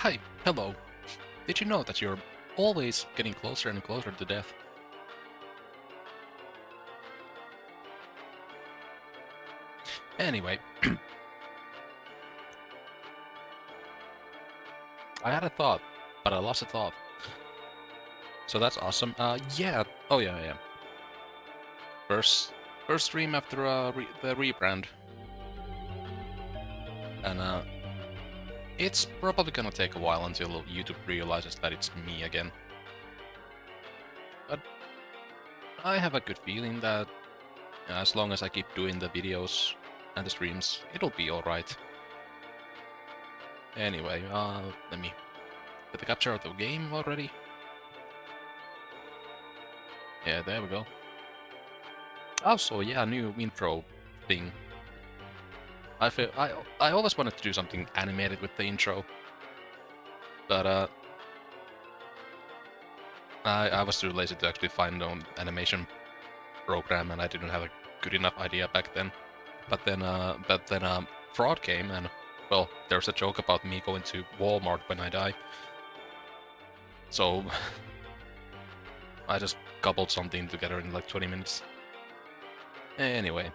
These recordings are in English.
Hi, hello. Did you know that you're always getting closer and closer to death? Anyway, I had a thought, but I lost a thought. So that's awesome. Yeah. Oh yeah, yeah. First, first stream after the rebrand, and it's probably gonna take a while until YouTube realizes that it's me again. But I have a good feeling that as long as I keep doing the videos and the streams, it'll be alright. Anyway, let me get the capture of the game already. Yeah, there we go. Also, yeah, new intro thing. I always wanted to do something animated with the intro, but I was too lazy to actually find an animation program, and I didn't have a good enough idea back then. But then fraud came, and well, there's a joke about me going to Walmart when I die. So I just cobbled something together in like 20 minutes. Anyway.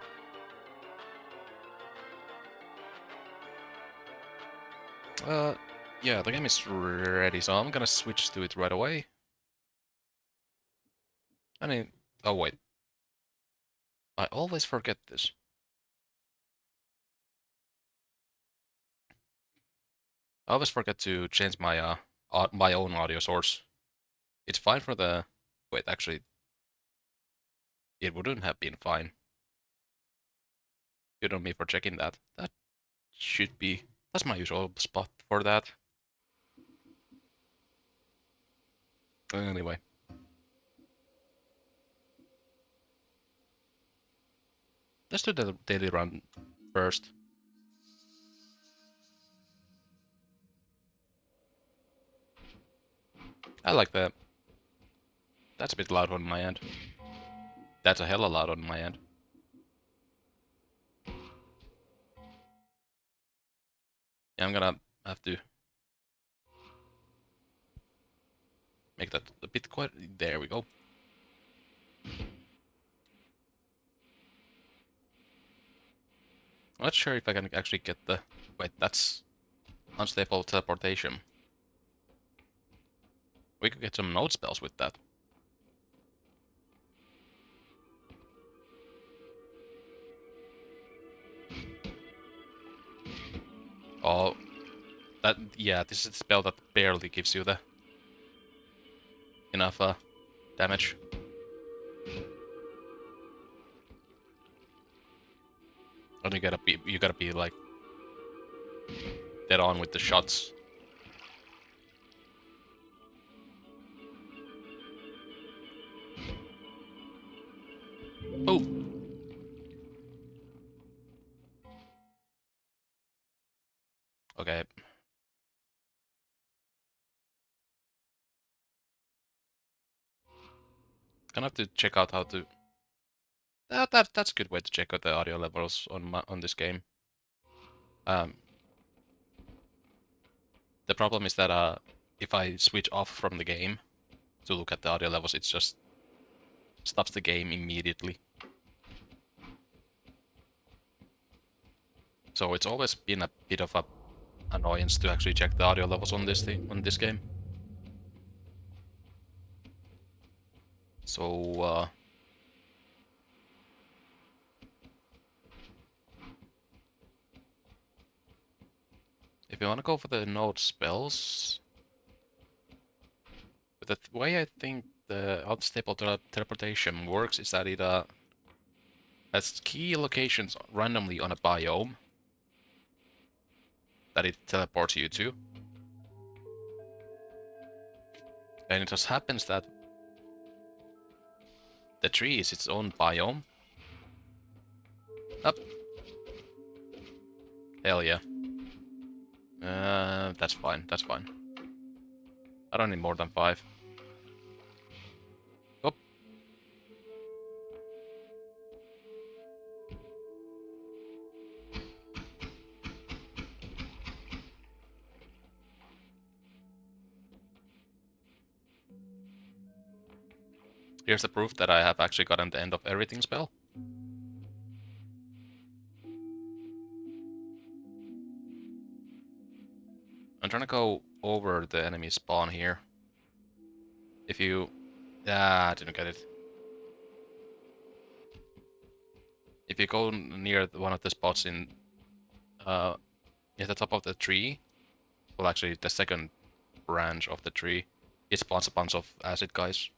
Yeah, the game is ready, so I'm gonna switch to it right away. I mean, oh wait, I always forget this. I always forget to change my my own audio source. It's fine for the... Wait, actually, it wouldn't have been fine. Good on me for checking that. That should be... That's my usual spot for that. Anyway. Let's do the daily run first. I like that. That's a bit loud on my end. That's a hella loud on my end. Yeah, I'm gonna have to make that a bit quiet. There we go. I'm not sure if I can actually get the... Wait, that's unstable teleportation. We could get some node spells with that. Oh, that... Yeah, this is a spell that barely gives you the enough damage. And you gotta be like dead on with the shots. Oh! Okay. Gonna have to check out how to... That's a good way to check out the audio levels on this game. Um, the problem is that if I switch off from the game to look at the audio levels, it just stops the game immediately. So it's always been a bit of a annoyance to actually check the audio levels on this game. So if you want to go for the node spells, the way I think the unstable teleportation works is that it has key locations randomly on a biome that it teleports you to. And it just happens that the tree is its own biome. Up. Hell yeah. That's fine, that's fine. I don't need more than 5. Oh. Here's the proof that I have actually gotten the end of everything spell. I'm trying to go over the enemy spawn here. If you... Ah, I didn't get it. If you go near one of the spots in... near the top of the tree, well actually the second branch of the tree, it spawns a bunch of acid guys.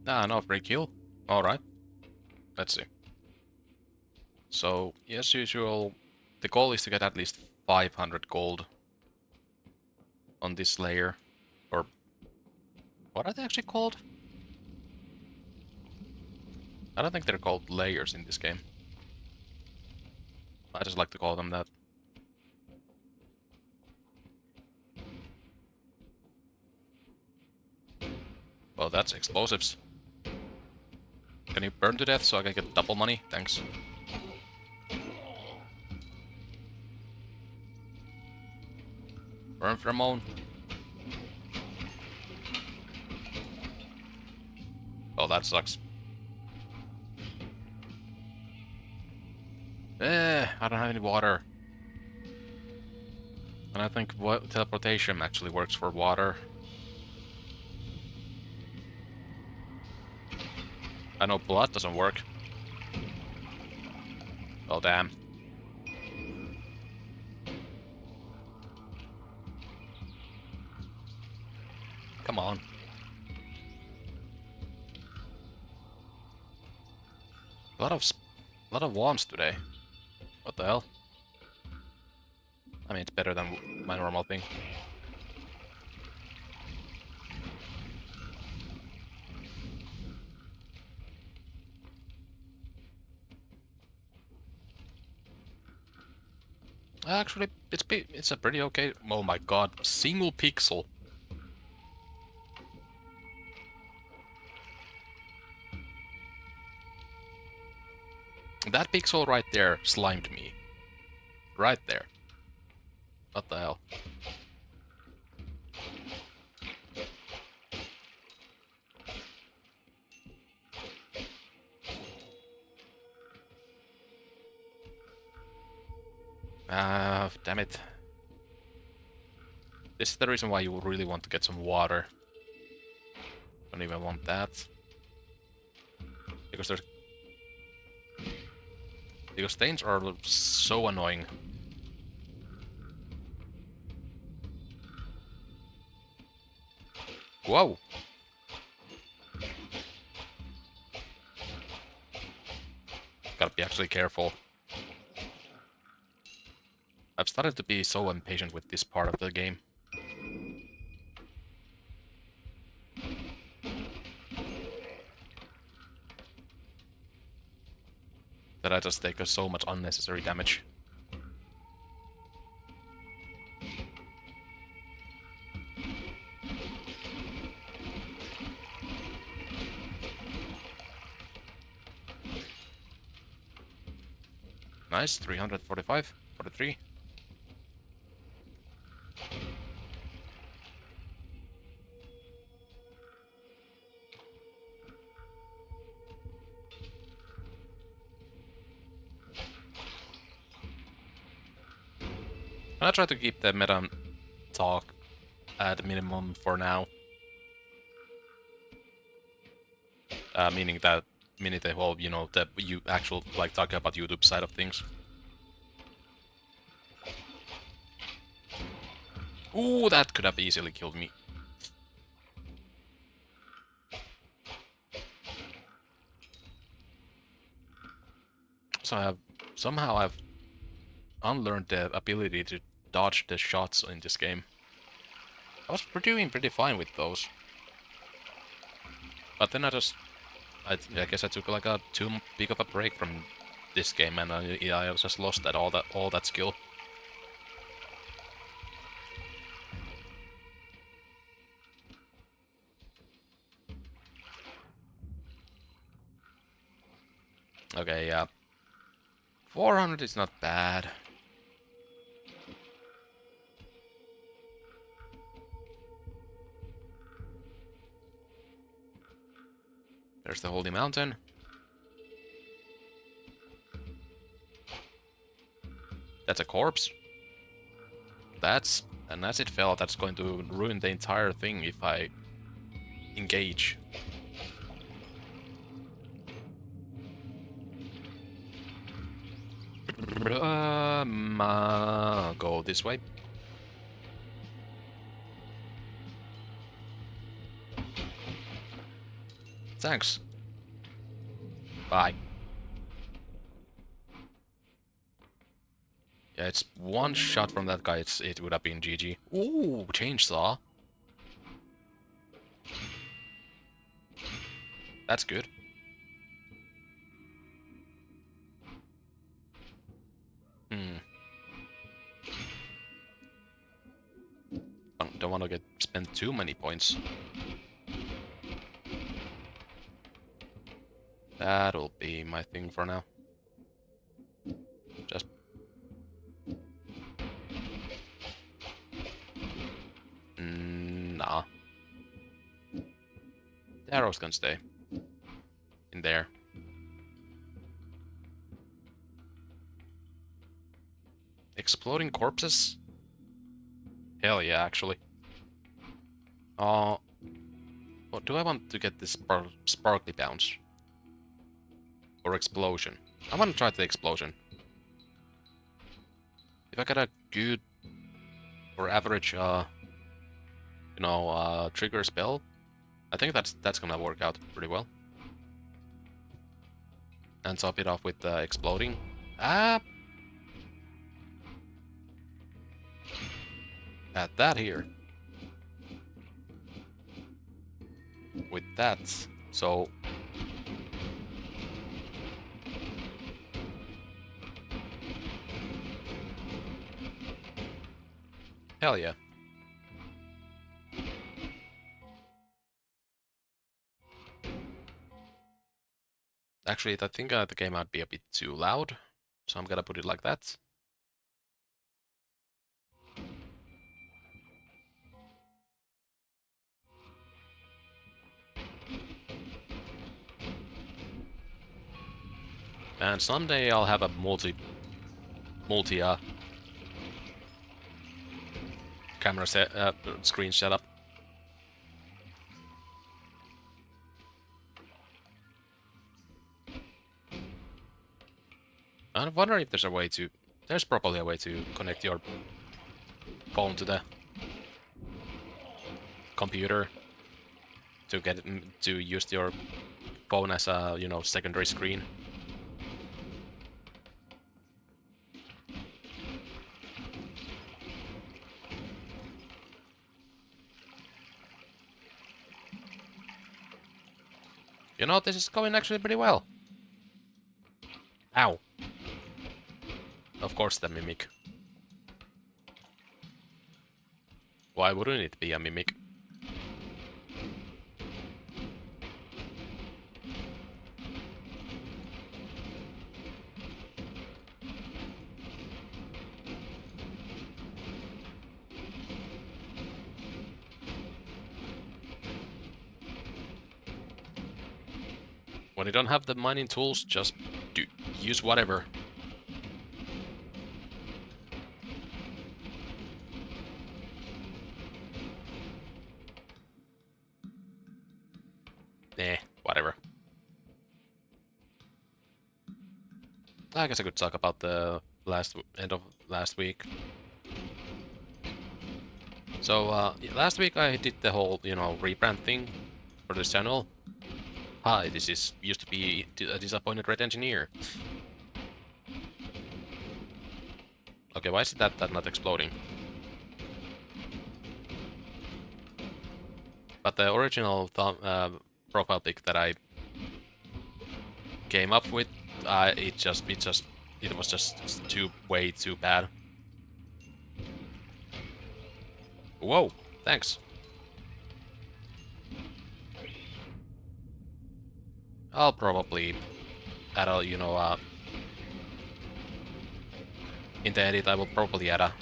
Ah, no free kill. Alright, let's see. So, as usual, the goal is to get at least 500 gold on this layer. Or, what are they actually called? I don't think they're called layers in this game. I just like to call them that. Well, that's explosives. Can you burn to death so I can get double money? Thanks. Burn pheromone. Well, that sucks. I don't have any water. And I think teleportation actually works for water. I know blood doesn't work. Well, damn. Come on. A lot of wands today. What the hell? I mean, it's better than my normal thing. Actually, it's a pretty okay... Oh my god, single pixel. That pixel right there slimed me. Right there. What the hell? Damn it. This is the reason why you really want to get some water. Don't even want that. Because there's... Because stains are so annoying. Whoa! Gotta be actually careful. I've started to be so impatient with this part of the game. That I just take so much unnecessary damage. Nice, 345, 43. I try to keep the meta talk at minimum for now. Meaning the whole, you know, the you actual like talking about YouTube side of things. Ooh, that could have easily killed me. So somehow I've unlearned the ability to dodge the shots in this game. I was doing pretty fine with those. But then I guess I took like a too big of a break from this game, and I was just lost at all that skill. Okay, yeah. 400 is not bad. There's the Holy Mountain. That's a corpse. And as it fell, that's going to ruin the entire thing if I engage. Go this way. Thanks. Bye. Yeah, it's one shot from that guy, it would have been GG. Ooh, chainsaw. That's good. Hmm. Don't want to spend too many points. That'll be my thing for now. Just... nah. The arrows can stay. In there. Exploding corpses? Hell yeah, actually. What do I want to get this sparkly bounce? Or explosion? I want to try the explosion. If I get a good or average, trigger spell, I think that's gonna work out pretty well. And top it off with exploding. Ah! Add that here. With that. So... hell yeah. Actually, I think the game might be a bit too loud, so I'm gonna put it like that. And someday I'll have a multi camera screen setup. I'm wondering if there's a way to... there's probably a way to connect your phone to the computer to get to use your phone as a, secondary screen. This is going actually pretty well. Ow. Of course the mimic. Why wouldn't it be a mimic? When you don't have the mining tools, just use whatever. Whatever. I guess I could talk about the end of last week. So, last week I did the whole, rebrand thing for this channel. Hi, this is used to be a disappointed red engineer. Okay, why is it that not exploding? But the original profile pic that I came up with, it was just way too bad. Whoa, thanks. I'll probably add a, in the edit I will probably add a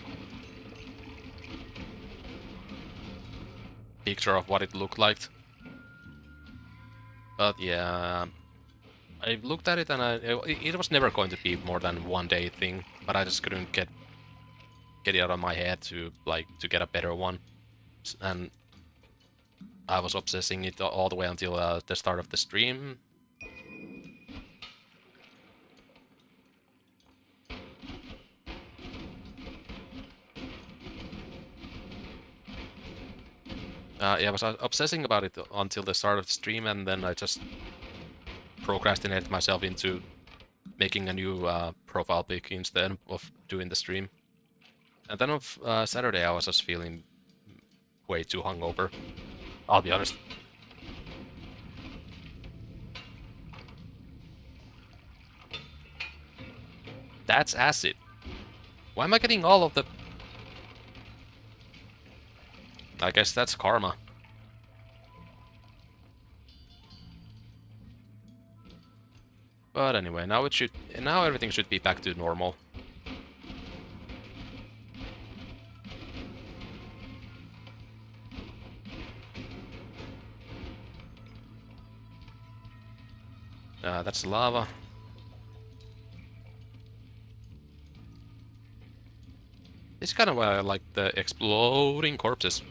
picture of what it looked like. But yeah, I looked at it and it was never going to be more than 1 day thing, but I just couldn't get it out of my head to get a better one. And I was obsessing it all the way until the start of the stream. Yeah, I was obsessing about it until the start of the stream, and then I just procrastinated myself into making a new profile pic instead of doing the stream. And then on Saturday I was just feeling way too hungover, I'll be honest. That's acid. Why am I getting all of the... I guess that's karma. But anyway, now everything should be back to normal. That's lava. This is kind of why I like the exploding corpses.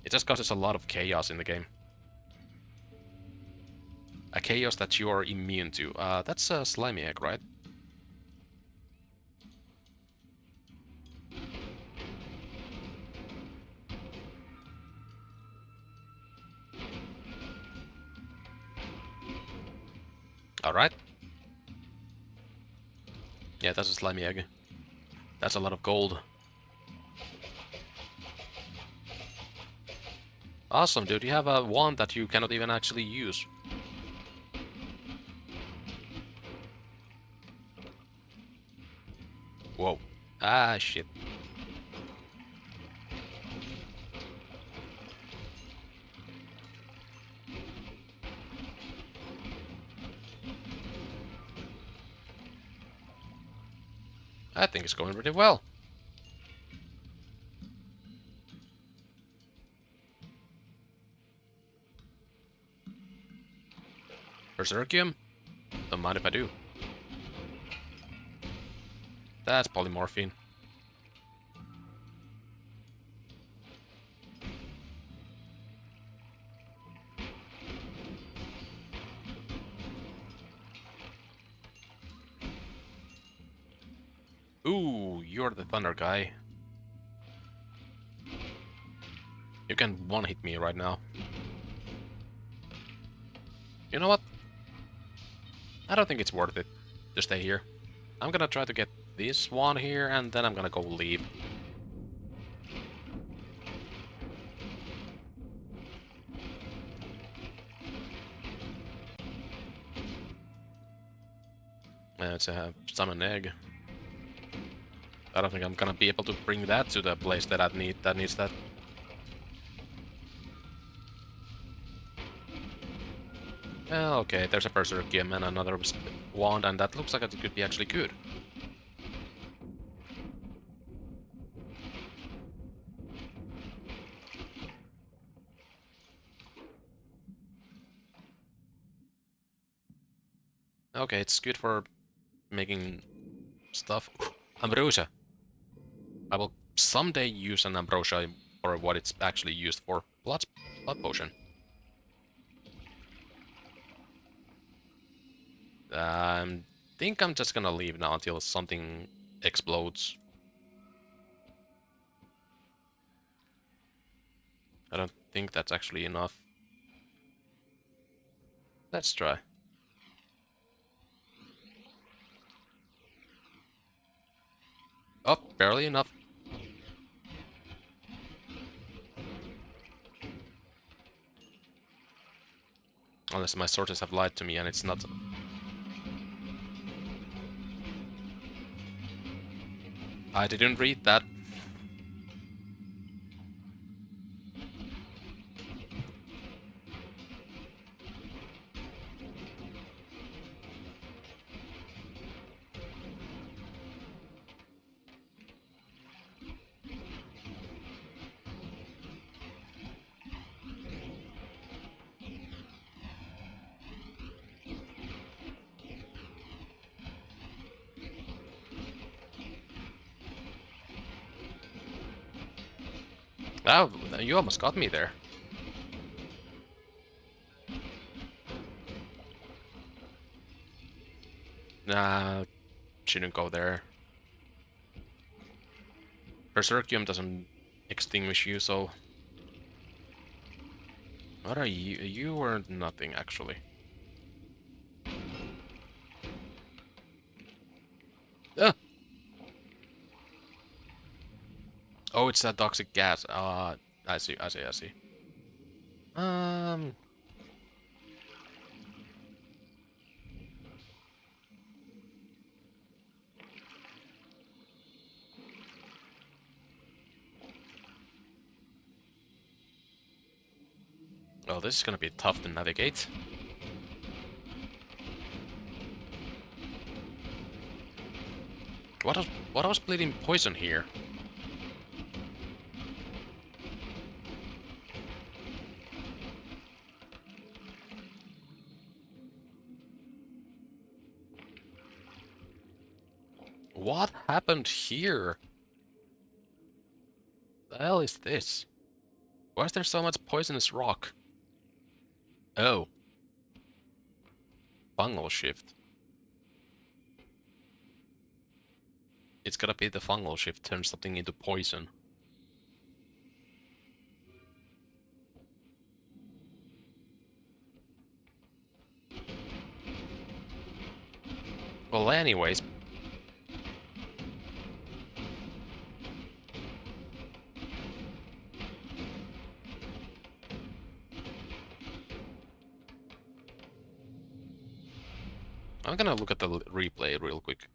It just causes a lot of chaos in the game. A chaos that you're immune to. That's a slimy egg, right? Alright. Yeah, that's a slimy egg. That's a lot of gold. Awesome, dude. You have a wand that you cannot even actually use. Whoa. Ah, shit. I think it's going pretty well. Berserkium? Don't mind if I do. That's polymorphine. Ooh, you're the thunder guy. You can one-hit me right now. You know what? I don't think it's worth it to stay here. I'm gonna try to get this one here, and then I'm gonna go leave. It's a summon egg. I don't think I'm gonna be able to bring that to the place that that needs that. Well, okay, there's a Berserkium and another wand, and that looks like it could be actually good. Okay, it's good for making stuff. Ambrosia. I will someday use an ambrosia for what it's actually used for. Blood potion. Think I'm just gonna leave now until something explodes. I don't think that's actually enough. Let's try. Oh, barely enough. Unless my sources have lied to me and it's not. I didn't read that. Oh, you almost got me there. Nah, shouldn't go there. Berserkium doesn't extinguish you, so... What are you? You were nothing, actually. Ah! Oh, it's that toxic gas. I see, I see, I see. Um... Well, this is gonna be tough to navigate. What was bleeding poison here? What happened here? The hell is this? Why is there so much poisonous rock? Oh, fungal shift. It's gotta be the fungal shift turns something into poison. Well, anyways. I'm gonna look at the replay real quick.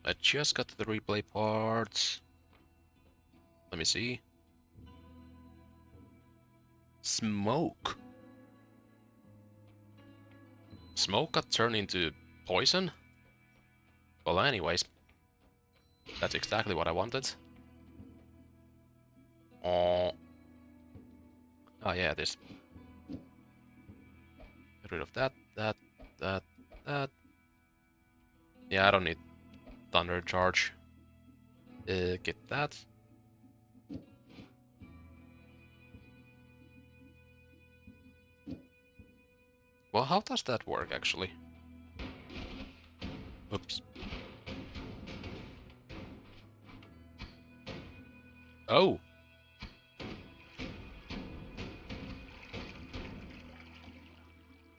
I just got to the replay parts. Let me see. Smoke. Smoke got turned into poison? Well, anyways. That's exactly what I wanted. Oh. Oh yeah, this. Get rid of that, that. Yeah, I don't need Thunder Charge. Get that. Well, how does that work, actually? Oops. Oh!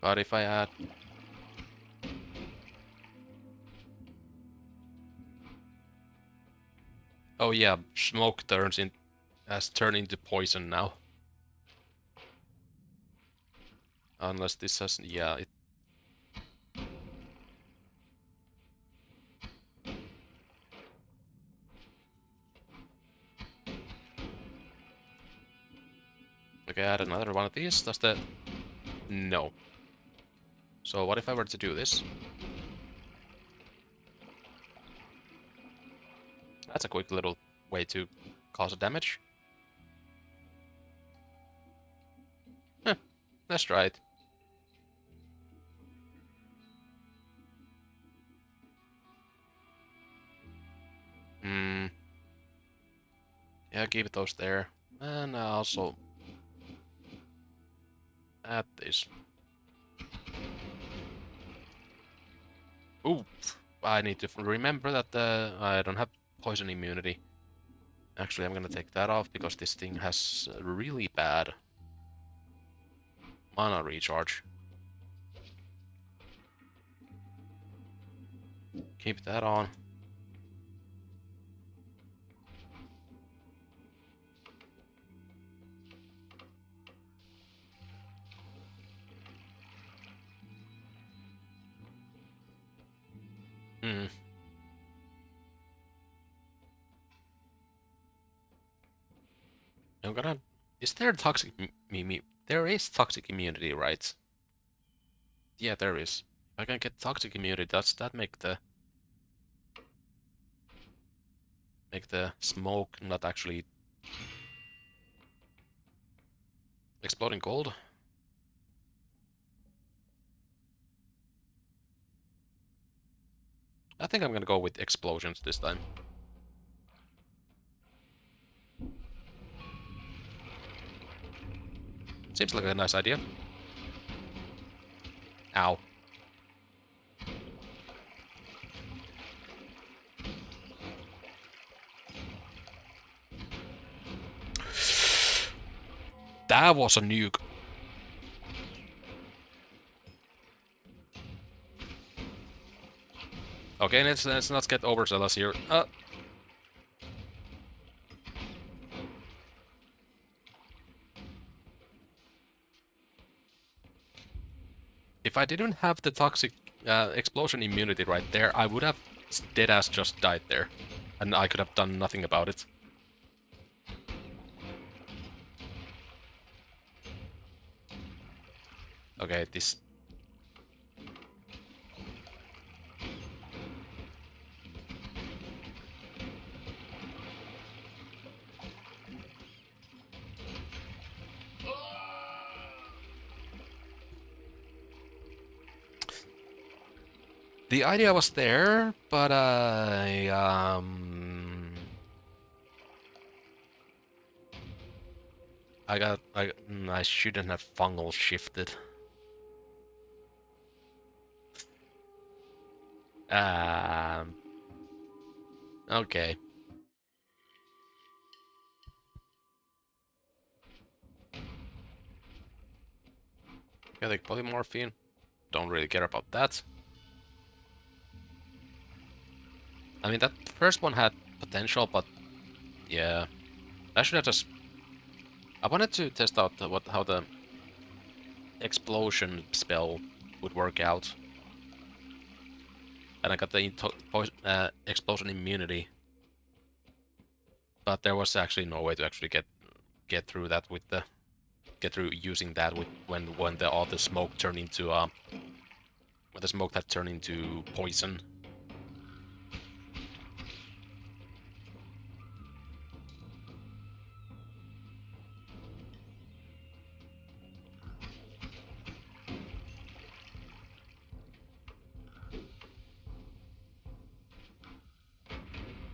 But if I add... Oh yeah, smoke has turned into poison now. Unless this has... Yeah, it... Okay, add another one of these. Does that... No. So what if I were to do this? That's a quick little way to cause a damage. Huh, let's try it. Hmm. Yeah, keep those there. And I also add this. Ooh, I need to remember that I don't have poison immunity. Actually, I'm gonna take that off because this thing has really bad mana recharge. Keep that on. Hmm. I'm gonna... Is there toxic... There is toxic immunity, right? Yeah, there is. If I can get toxic immunity, does that make the smoke not actually exploding gold. I think I'm gonna go with explosions this time. Seems like a nice idea. Ow. That was a nuke. Okay, let's not get overzealous here. If I didn't have the toxic explosion immunity right there, I would have deadass just died there. And I could have done nothing about it. Okay, this... The idea was there, but I shouldn't have fungal shifted. Okay. Getting polymorphine. Don't really care about that. I mean, that first one had potential, but yeah. I should have just... I wanted to test out how the explosion spell would work out. And I got the explosion immunity. But there was actually no way to actually get through that with the... Get through using that with when all the smoke turned into when the smoke had turned into poison.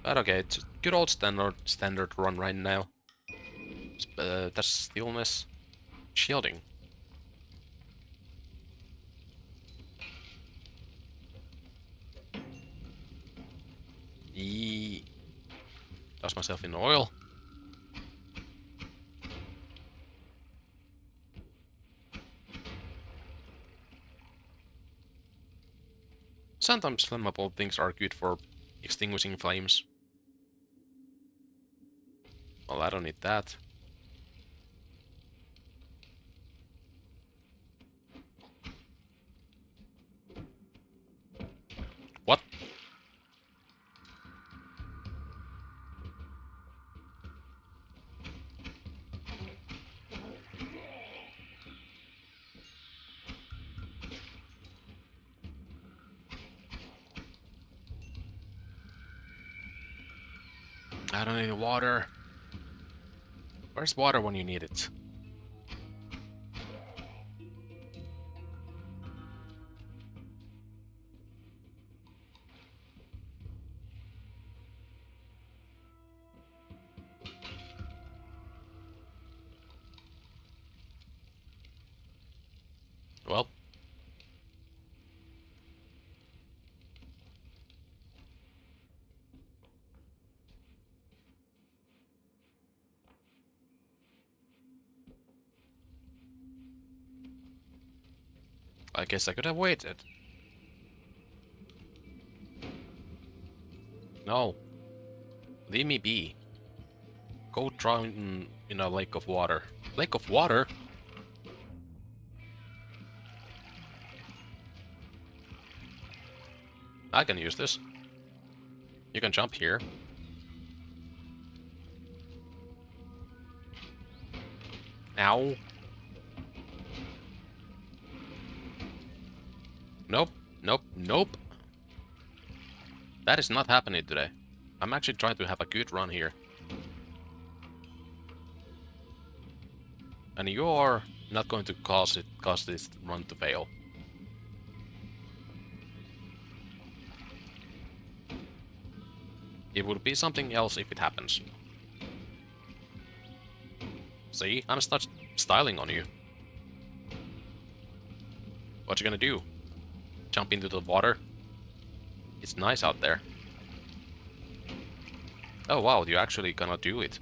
But okay, it's a good old standard run right now. That's stillness, shielding. Douse myself in oil. Sometimes flammable things are good for extinguishing flames. Well, I don't need that. What? I don't need water. Where's water when you need it? Well. I guess I could have waited. No. Leave me be. Go drown in a lake of water. Lake of water? I can use this. You can jump here. Ow. Nope. Nope. Nope. That is not happening today. I'm actually trying to have a good run here. And you're not going to cause this run to fail. It would be something else if it happens. See, I'm start styling on you. What you gonna do? Jump into the water? It's nice out there. Oh wow, you're actually gonna do it.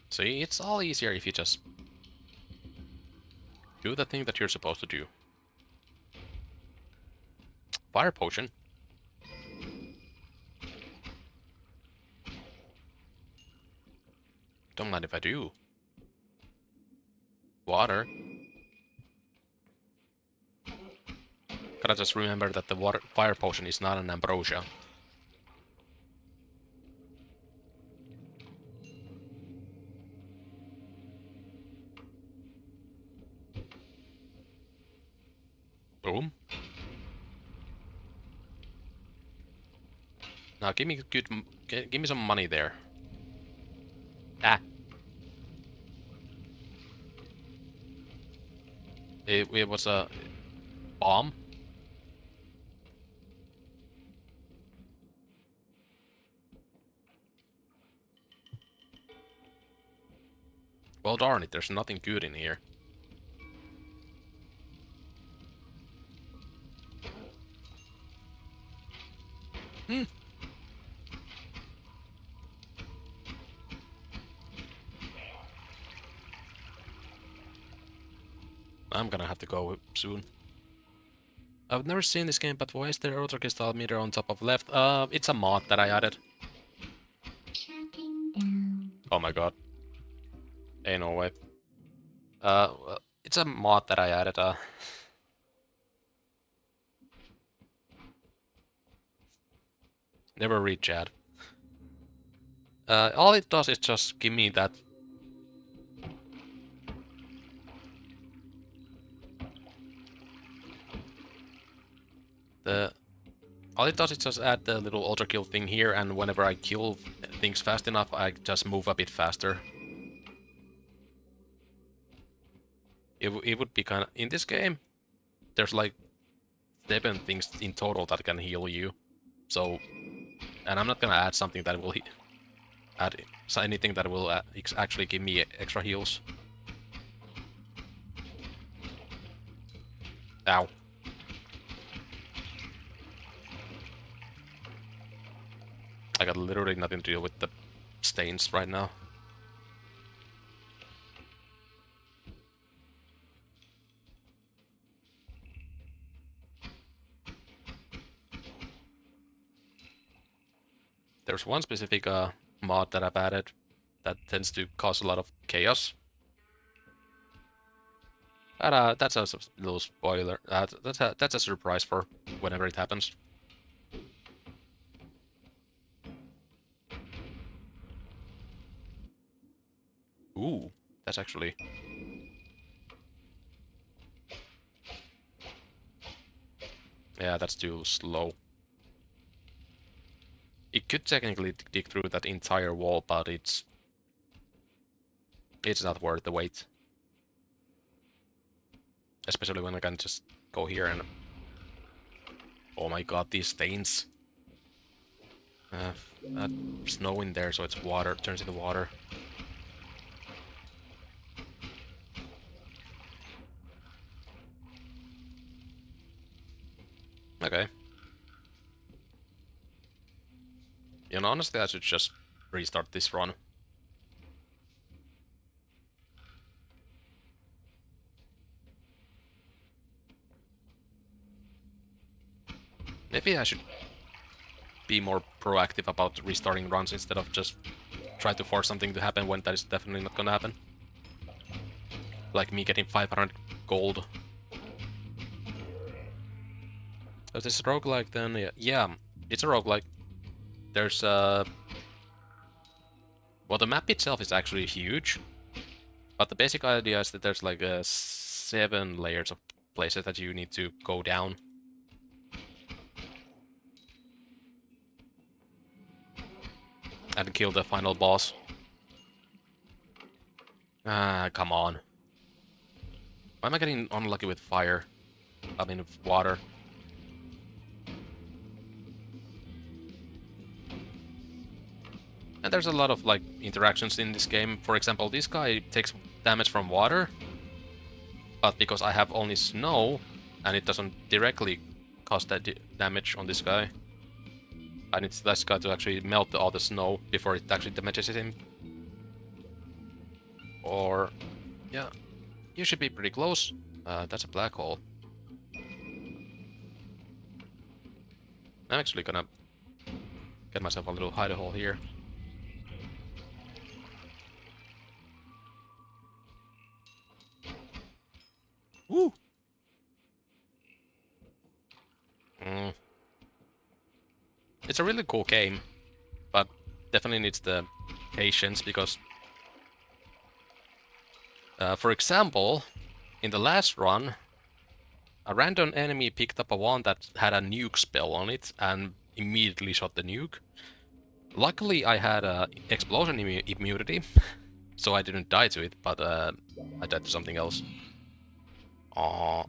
See, it's all easier if you just do the thing that you're supposed to do. Fire potion? Don't mind if I do. Water? Gotta just remember that the fire potion is not an ambrosia. Boom. Now give me give me some money there. Ah. It was a bomb. Well, darn it, there's nothing good in here. Hmm. I'm gonna have to go soon. I've never seen this game, but why is there auto crystal meter on top of left? It's a mod that I added. Oh my god. Ain't no way. Well, it's a mod that I added. Never read chat. All it does is just give me that. All it does is just add the little auto kill thing here, and whenever I kill things fast enough, I just move a bit faster. It would be kind of in this game. There's like 7 things in total that can heal you. So, and I'm not gonna add something that will add anything that will actually give me extra heals. Ow. I got literally nothing to do with the stains right now. There's one specific mod that I've added that tends to cause a lot of chaos. But that's a little spoiler. That's a surprise for whenever it happens. Ooh, that's actually... Yeah, that's too slow. It could technically dig through that entire wall, but it's not worth the wait. Especially when I can just go here and... Oh my god, these stains. Snow in there, so it's water, turns into water. Okay. You know, honestly, I should just restart this run. Maybe I should be more proactive about restarting runs instead of just try to force something to happen when that is definitely not gonna happen. Like me getting 500 gold. If this is a roguelike, then yeah, it's a roguelike. There's well, the map itself is actually huge, but the basic idea is that there's like 7 layers of places that you need to go down. and kill the final boss. Ah, come on. Why am I getting unlucky with fire? I mean, with water. And there's a lot of, like, interactions in this game. For example, this guy takes damage from water, but because I have only snow, and it doesn't directly cause that damage on this guy, I need this guy to actually melt all the snow before it actually damages him. Or... yeah, you should be pretty close. That's a black hole. I'm actually gonna get myself a little hide hole here. Woo! It's a really cool game, but definitely needs the patience because, for example, in the last run, a random enemy picked up a wand that had a nuke spell on it and immediately shot the nuke. Luckily, I had a explosion immunity, so I didn't die to it, but I died to something else. Oh,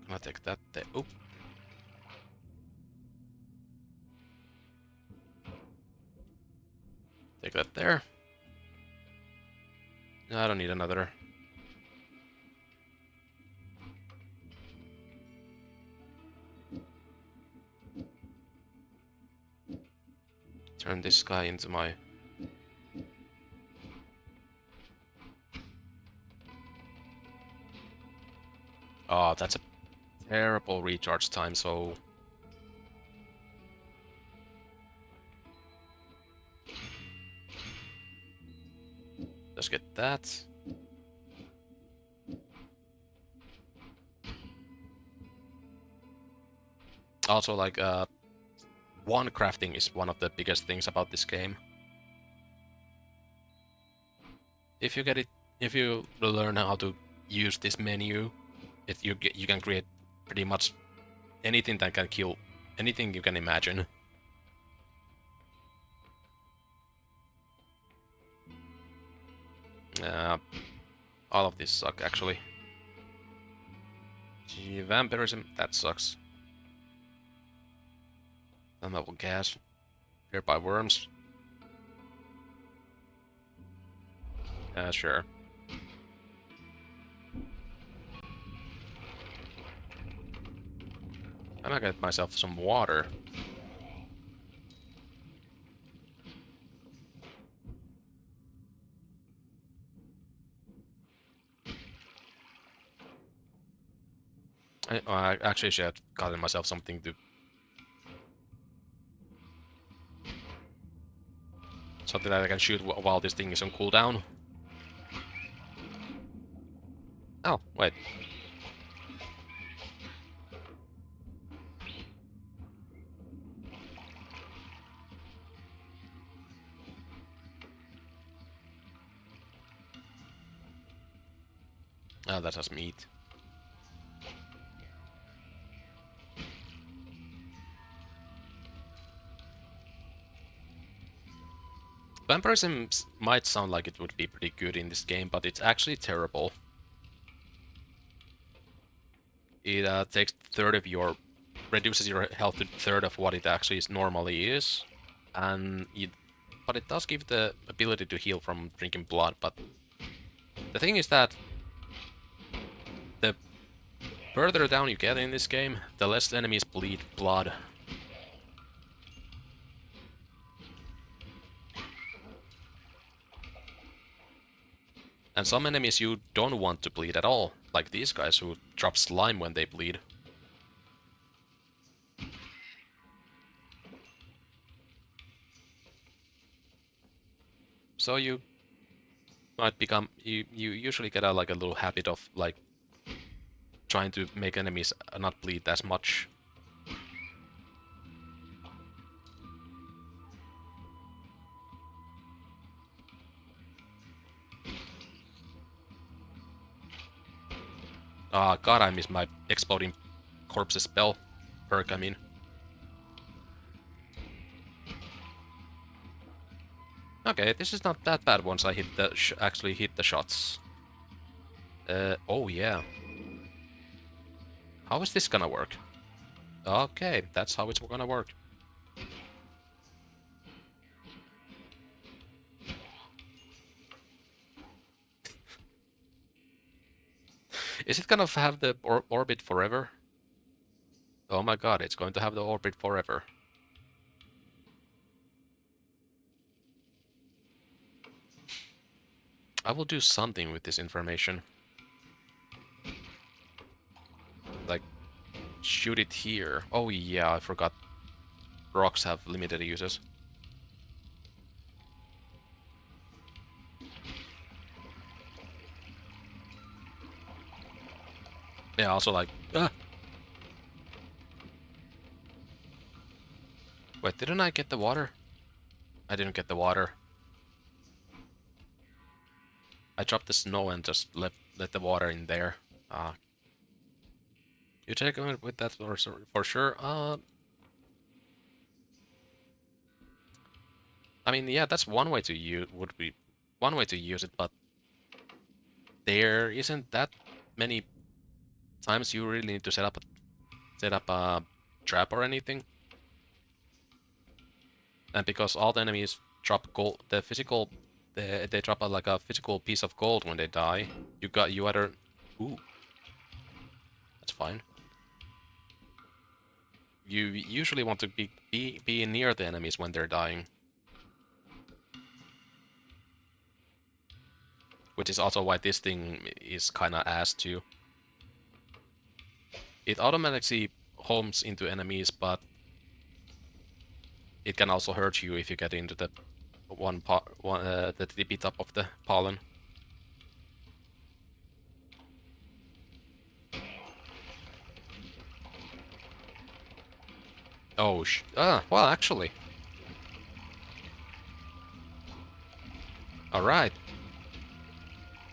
gonna take that there. Oop. Take that there. No, I don't need another. Turn this guy into my... oh, that's a terrible recharge time, so... let's get that. Also, like, wand crafting is one of the biggest things about this game. If you get it, if you learn how to use this menu, you can create pretty much anything that can kill anything you can imagine. All of these suck actually. Gee, vampirism, that sucks. Flammable gas, feared by worms. Sure. I'm gonna get myself some water. I actually should have gotten myself something to... something that I can shoot while this thing is on cooldown. Oh, wait. Oh, that has meat. Vampirism might sound like it would be pretty good in this game, but it's actually terrible. It takes third of your... reduces your health to third of what it actually normally is. And but it does give the ability to heal from drinking blood, but... the thing is that... the further down you get in this game, the less enemies bleed blood. And some enemies you don't want to bleed at all, like these guys who drop slime when they bleed. So you might become... you usually get like a little habit of like trying to make enemies not bleed as much. Ah, god, I missed my exploding corpses spell perk, I mean. Okay, this is not that bad once I hit the actually hit the shots. Oh yeah. How is this gonna work? Okay, that's how it's gonna work. Is it gonna have the orbit forever? Oh my god, it's going to have the orbit forever. I will do something with this information. Like, shoot it here. Oh yeah, I forgot. Rocks have limited uses. Yeah, also like... Wait, didn't I get the water? I didn't get the water. I dropped the snow and just let the water in there. You take it with that for sure. I mean, yeah, that's one way to use would be one way to use it, but there isn't that many times you really need to set up a trap or anything. And because all the enemies drop gold, they drop like a physical piece of gold when they die. You either, ooh, that's fine. You usually want to be near the enemies when they're dying, which is also why this thing is kind of ass too. It automatically homes into enemies, but it can also hurt you if you get into the the tippy top of the pollen. Oh, well, actually. Alright.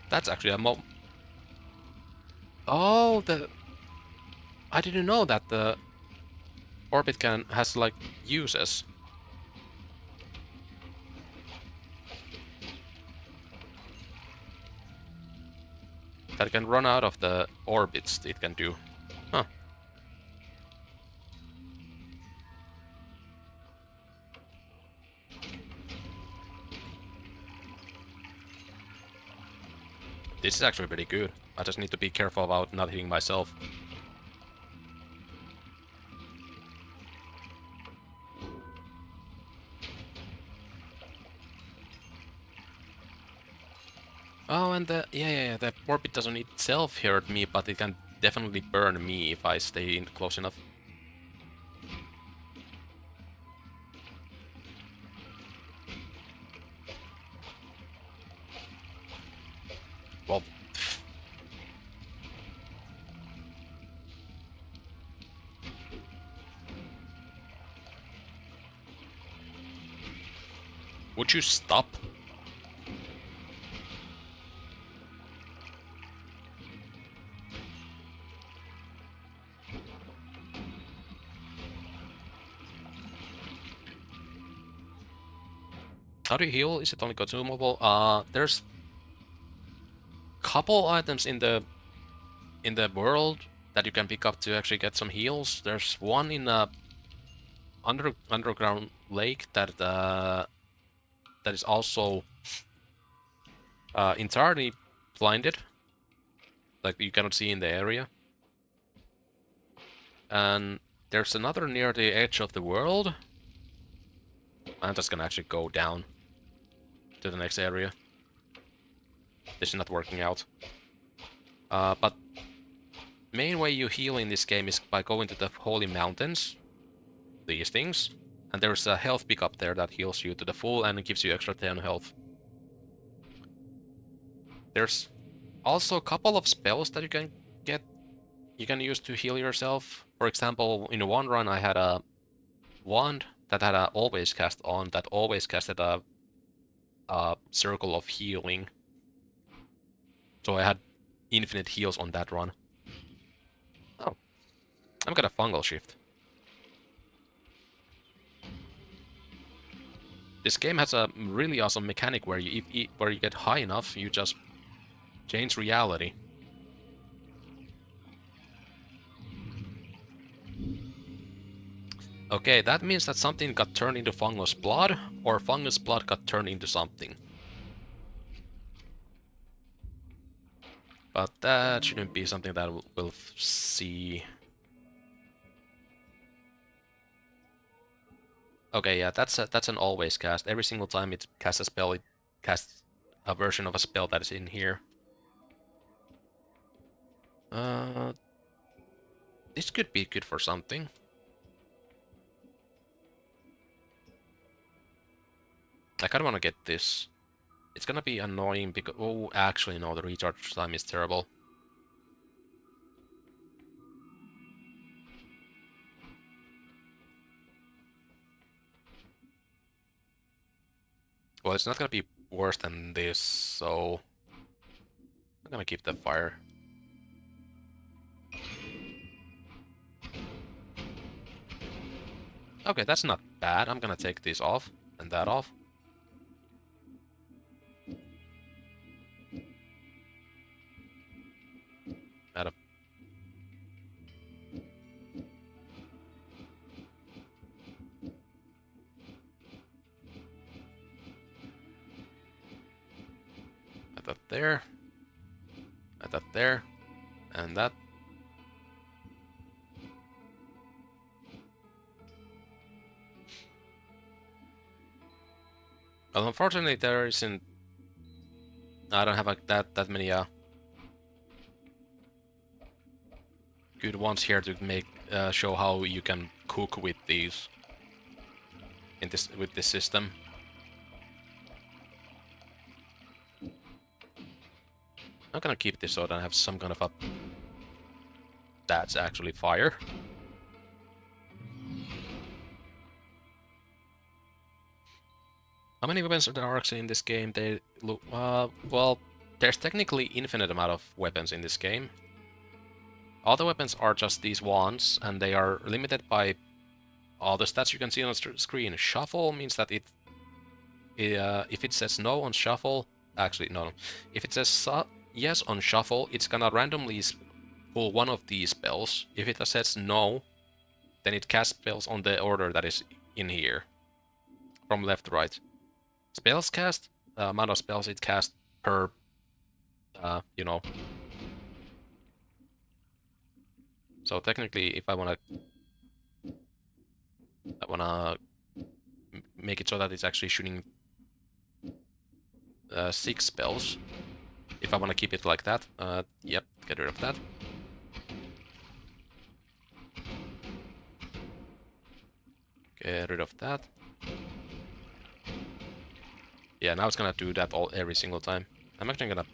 That's actually a Oh, I didn't know that the orbit has, like, uses. That can run out of the orbits it can do. Huh. This is actually pretty good. I just need to be careful about not hitting myself. Oh, and the orbit doesn't itself hurt me, but it can definitely burn me if I stay in close enough. Well, would you stop? How do you heal? Is it only consumable? There's couple items in the world that you can pick up to actually get some heals. There's one in a underground lake that is also entirely blinded, like you cannot see in the area. And there's another near the edge of the world. I'm just gonna actually go down to the next area. This is not working out. But main way you heal in this game is by going to the holy mountains, these things. And there's a health pickup there that heals you to the full and gives you extra 10 health. There's also a couple of spells that you can use to heal yourself. For example, in one run I had a wand that had a always cast on that always casted a circle of healing. So I had infinite heals on that run. Oh, I'm gonna fungal shift. This game has a really awesome mechanic where where you get high enough, you just change reality. Okay, that means that something got turned into fungus blood, or fungus blood got turned into something. But that shouldn't be something that we'll see. Okay, yeah, that's an always cast. Every single time it casts a spell, it casts a version of a spell that is in here. Uh, this could be good for something. I kind of want to get this. It's gonna be annoying because... Oh, actually, no, the recharge time is terrible. Well, it's not gonna be worse than this, so... I'm gonna keep the fire. Okay, that's not bad. I'm gonna take this off, and that off. Add a... Add that there. Add that there. And that. Well, unfortunately, there isn't... I don't have like that many good ones here to make show how you can cook with these in this system. I'm gonna keep this so that I have some kind of a... That's actually fire. How many weapons there are actually in this game? They look... well, there's technically infinite amount of weapons in this game. All the weapons are just these ones, and they are limited by all the stats you can see on the screen. Shuffle means that if it says no on shuffle... Actually, no. If it says yes on shuffle, it's gonna randomly pull one of these spells. If it says no, then it casts spells on the order that is in here. From left to right. Spells cast, amount of spells it casts per, you know. So technically, if I wanna make it so that it's actually shooting 6 spells. If I wanna keep it like that, yep, get rid of that. Get rid of that. Yeah, now it's gonna do that every single time. I'm actually gonna...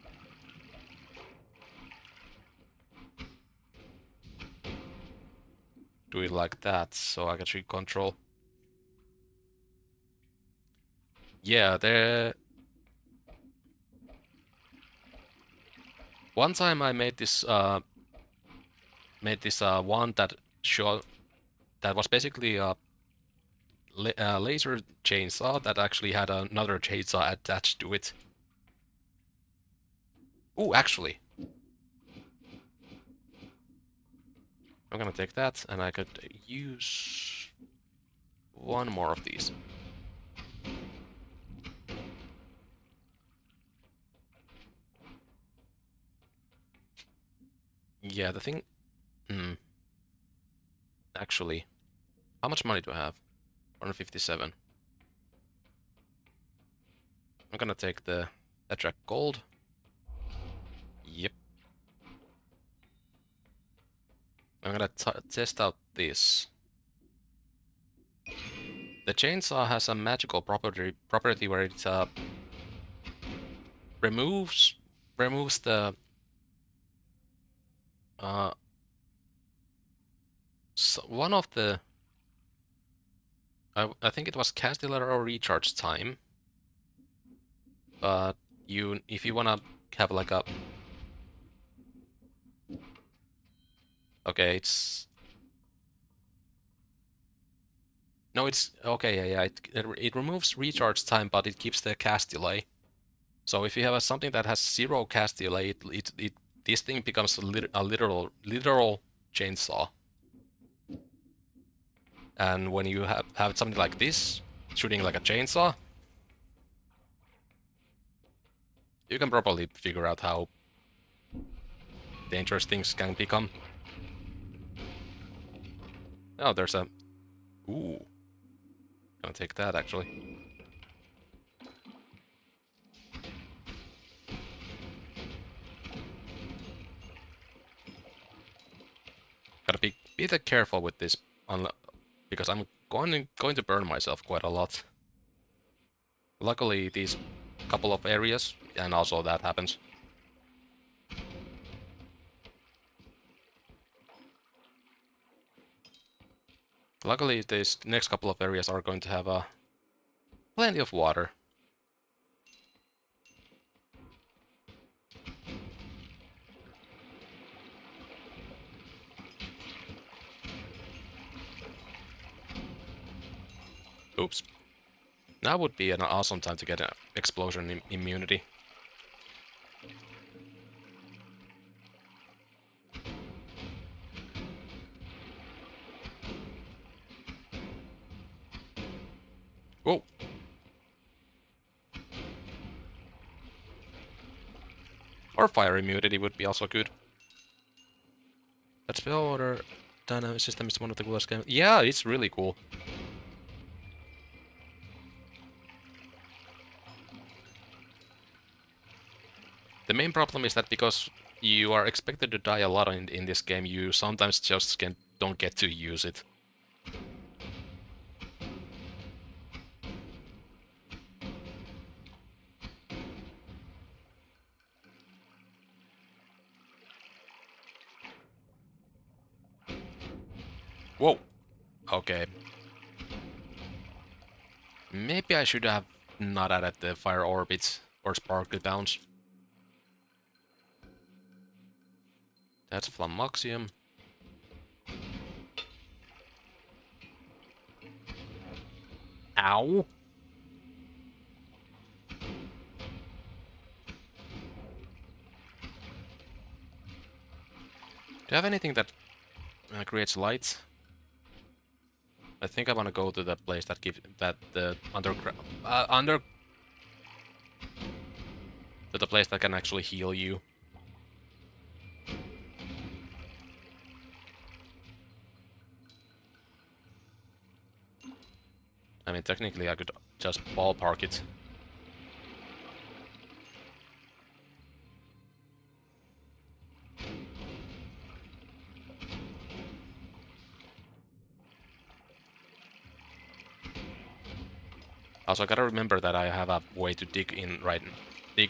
do it like that, so I can actually control. Yeah, there... One time I made this one that was basically a laser chainsaw that actually had another chainsaw attached to it. Ooh, actually, I'm gonna take that, and I could use one more of these. Yeah, the thing... Actually, how much money do I have? 157. I'm gonna take the attract gold. Yep. I'm gonna test out this. The chainsaw has a magical property where it removes the uh one of the... I think it was castellar or recharge time, but if you wanna have like a... Okay, it's... No, it's okay. Yeah, yeah. It removes recharge time, but it keeps the cast delay. So if you have something that has zero cast delay, this thing becomes a literal chainsaw. And when you have something like this, shooting like a chainsaw, you can probably figure out how dangerous things can become. Oh, there's a... Ooh. Gonna take that, actually. Gotta be bit careful with this, because I'm going to burn myself quite a lot. Luckily, these couple of areas, and also that happens. Luckily, these next couple of areas are going to have plenty of water. Oops. Now would be an awesome time to get an explosion immunity. Whoa! Or fire immunity would be also good. That spell order dynamic system is one of the coolest games. Yeah, it's really cool. The main problem is that because you are expected to die a lot in this game, you sometimes just don't get to use it. Whoa! Okay. Maybe I should have not added the fire orbits or sparkly bounce. That's Flammoxium. Ow! Do you have anything that creates light? I think I want to go to the place that gives that the underground to the place that can actually heal you. I mean, technically, I could just ballpark it. Also, I gotta remember that I have a way to dig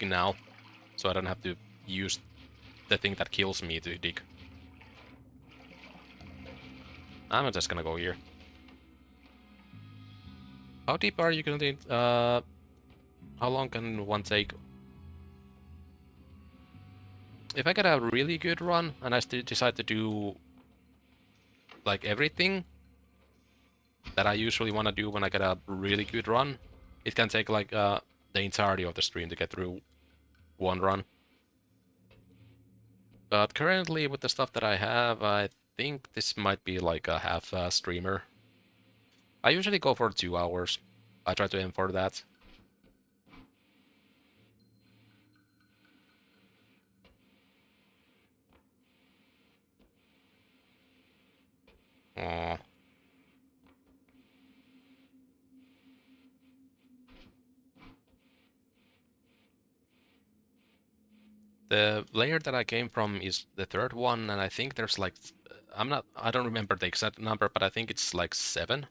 now, so I don't have to use the thing that kills me to dig. I'm just gonna go here. How deep are you gonna dig? How long can one take? If I get a really good run and I still decide to do like everything that I usually want to do when I get a really good run, it can take like the entirety of the stream to get through one run. But currently, with the stuff that I have, I think this might be like a half streamer. I usually go for 2 hours. I try to aim for that. Aww. The layer that I came from is the third one, and I think there's like... I don't remember the exact number, but I think it's like 7.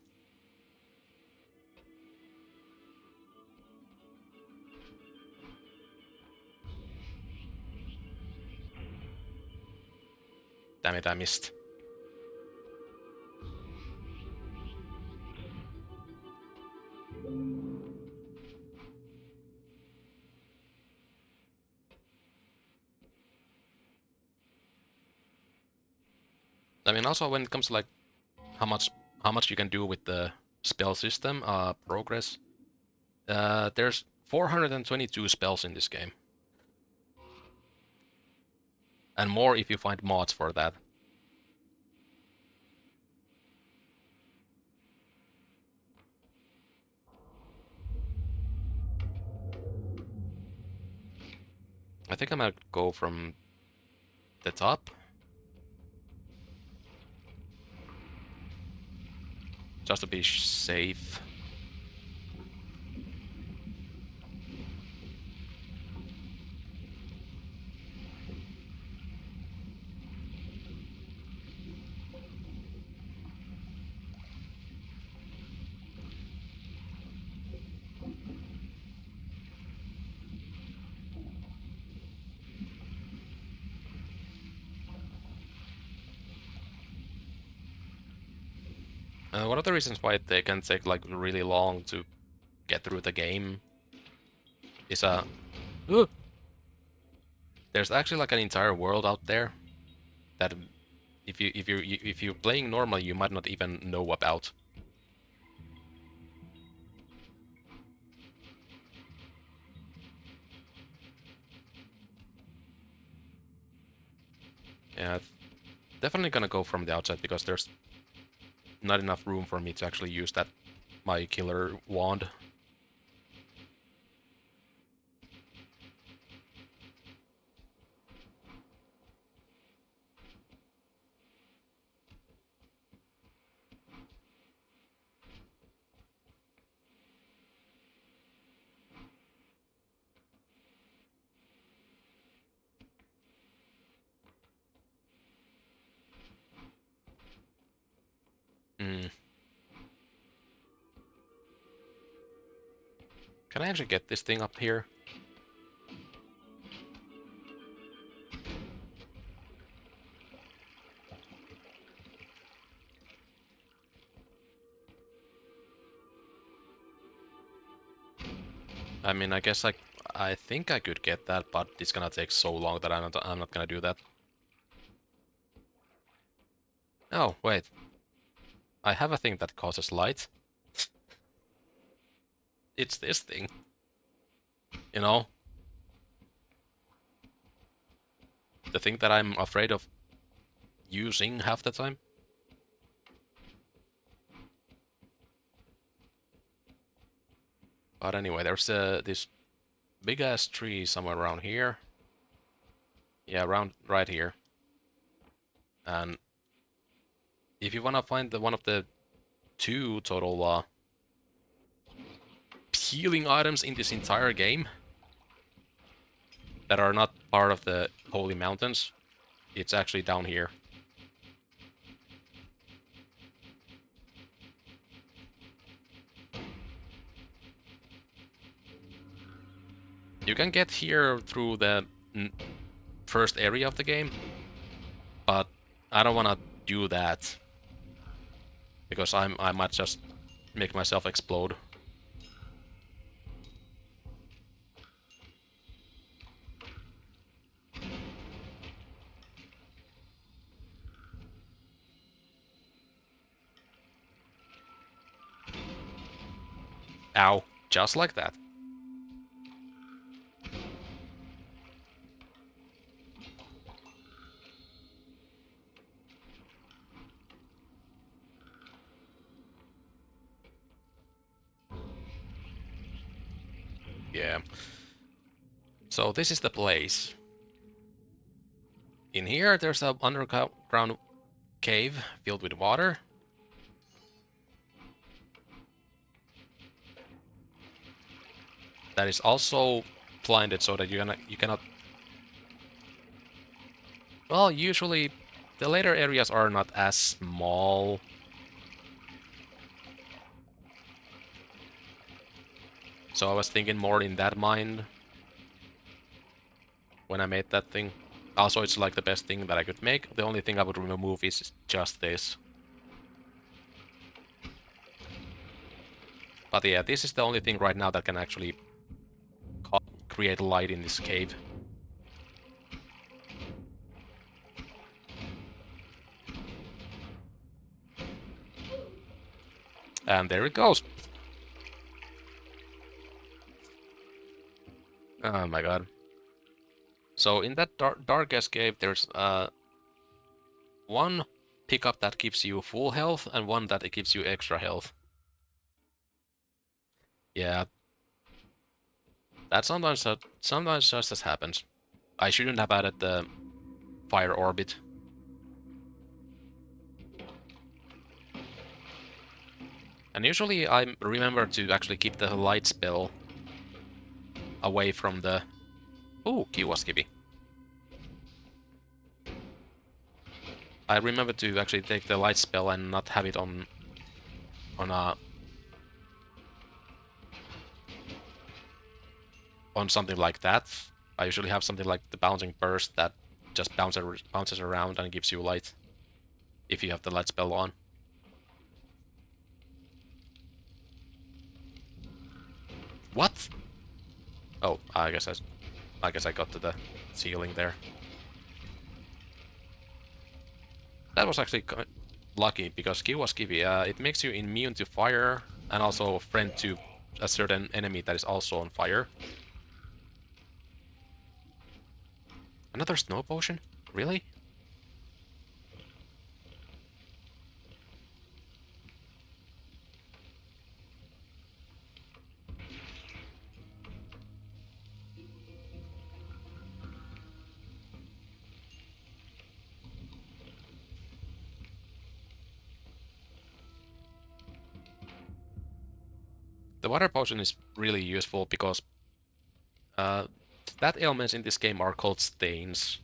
Damn it, I missed. I mean, also when it comes to like how much how much you can do with the spell system, progress. There's 422 spells in this game. And more if you find mods for that. I think I'm gonna go from the top. Just to be safe. One of the reasons why they can take like really long to get through the game is there's actually like an entire world out there that if you're playing normally you might not even know about. Yeah, definitely gonna go from the outside because there's not enough room for me to actually use that my killer wand. Hmm. Can I actually get this thing up here? I mean, I guess I think I could get that, but it's gonna take so long that I'm not gonna do that. Oh, wait. I have a thing that causes light. It's this thing. You know? The thing that I'm afraid of using half the time. But anyway, there's this big-ass tree somewhere around here. Yeah, around right here. And if you wanna find one of the two total healing items in this entire game that are not part of the Holy Mountains, it's actually down here. You can get here through the first area of the game, but I don't wanna do that because I might just make myself explode. Ow. Just like that. Yeah. So this is the place. In here, there's an underground cave filled with water. That is also blinded so that you cannot... Well, usually the later areas are not as small. So I was thinking more in that mind when I made that thing. Also, it's like the best thing that I could make. The only thing I would remove is just this. But yeah, this is the only thing right now that can actually create light in this cave. And there it goes. Oh my god. So in that dark escape, there's one pickup that gives you full health and one that gives you extra health. Yeah, that sometimes just happens. I shouldn't have added the fire orbit. And usually I remember to actually keep the light spell away from the... Ooh, Kiwaskibi. I remember to actually take the light spell and not have it on a on something like that. I usually have something like the bouncing burst that just bounces around and gives you light if you have the light spell on. What? Oh, I guess I got to the ceiling there. That was actually lucky because Kiwaskibi, it makes you immune to fire and also friend to a certain enemy that is also on fire. Another snow potion? Really? The water potion is really useful because uh, stat elements in this game are called stains.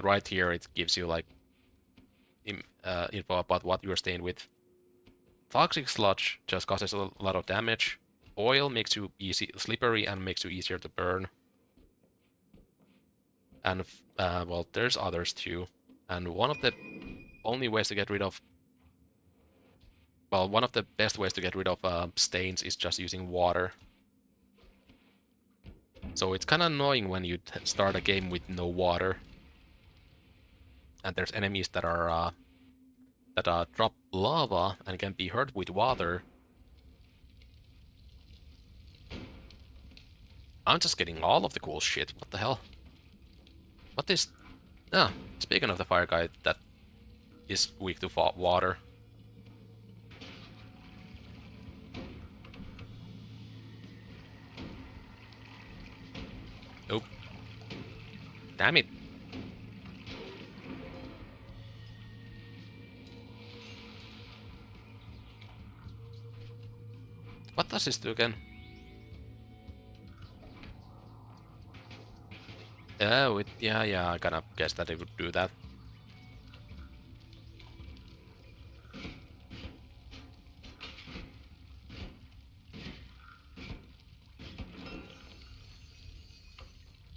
Right here it gives you like info about what you're stained with. Toxic sludge just causes a lot of damage. Oil makes you slippery and makes you easier to burn. And well, there's others too. And one of the only ways to get rid of, well, one of the best ways to get rid of stains is just using water. So it's kind of annoying when you start a game with no water, and there's enemies that drop lava and can be hurt with water. I'm just getting all of the cool shit. What the hell? What is... Ah, speaking of the fire guy that is weak to water. Nope. Damn it. What does this do again? Oh, yeah, I kind of guessed that it would do that.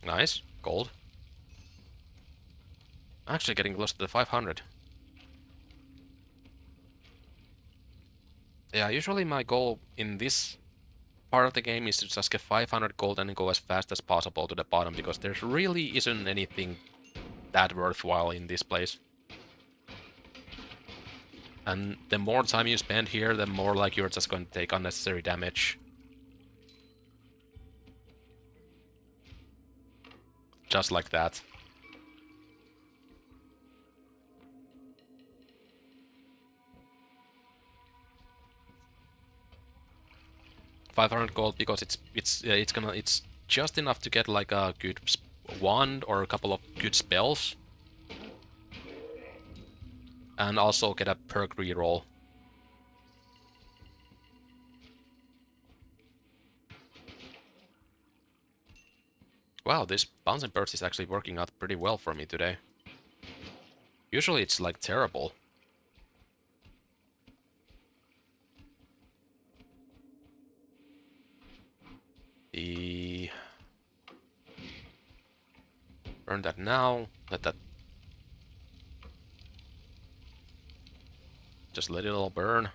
Nice. Gold. Actually getting close to the 500. Yeah, usually my goal in this part of the game is to just get 500 gold and go as fast as possible to the bottom, because there really isn't anything that worthwhile in this place. And the more time you spend here, the more like you're just going to take unnecessary damage. Just like that. $500 gold because it's just enough to get like a good wand or a couple of good spells. And also get a perk reroll. Wow, this bouncing burst is actually working out pretty well for me today. Usually it's like terrible. The... Burn that now. Let that... Just let it all burn.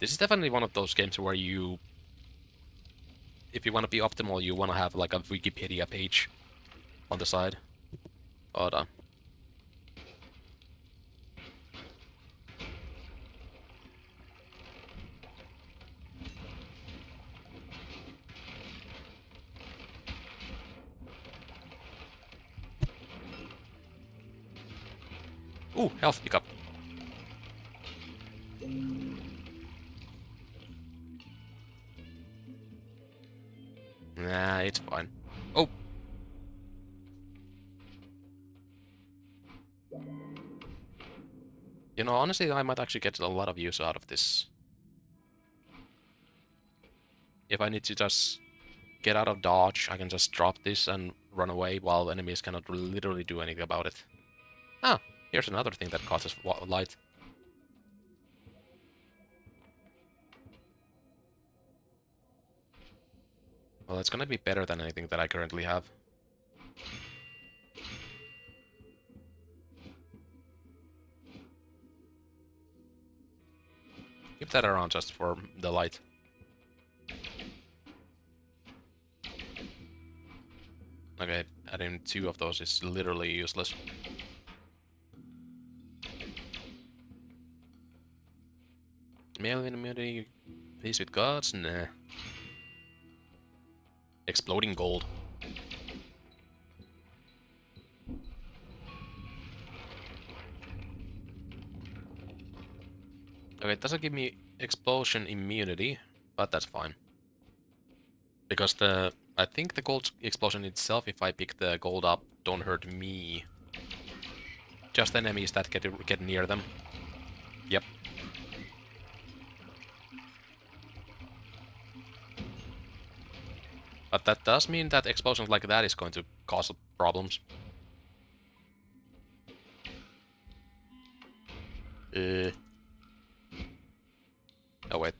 This is definitely one of those games where you... If you want to be optimal, you want to have like a Wikipedia page on the side. Hold on. Ooh, health pickup. Nah, it's fine. Oh! You know, honestly, I might actually get a lot of use out of this. If I need to just get out of dodge, I can just drop this and run away while enemies cannot literally do anything about it. Ah, here's another thing that causes light. Well, it's gonna be better than anything that I currently have. Keep that around just for the light. Okay, adding 2 of those is literally useless. Melee immunity, peace with gods? Nah. Exploding gold. Okay, it doesn't give me explosion immunity, but that's fine. Because I think the gold explosion itself, if I pick the gold up, don't hurt me. Just enemies that get near them. Yep. But that does mean that explosions like that is going to cause problems. Oh wait.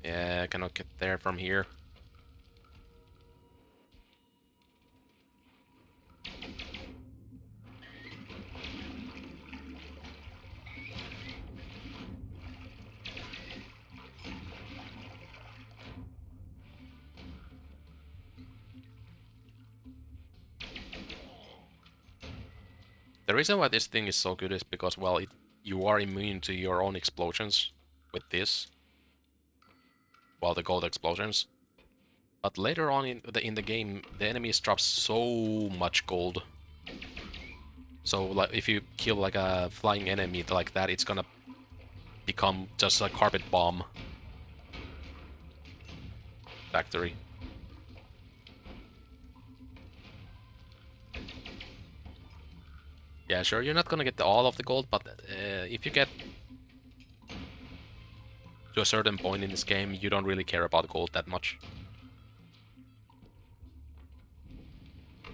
Yeah, I cannot get there from here. The reason why this thing is so good is because, well, you are immune to your own explosions with this. Well, the gold explosions. But later on in the game, the enemies drop so much gold. So, like, if you kill like a flying enemy like that, it's gonna become just a carpet bomb factory. Yeah, sure, you're not gonna get all of the gold, but if you get to a certain point in this game, you don't really care about gold that much.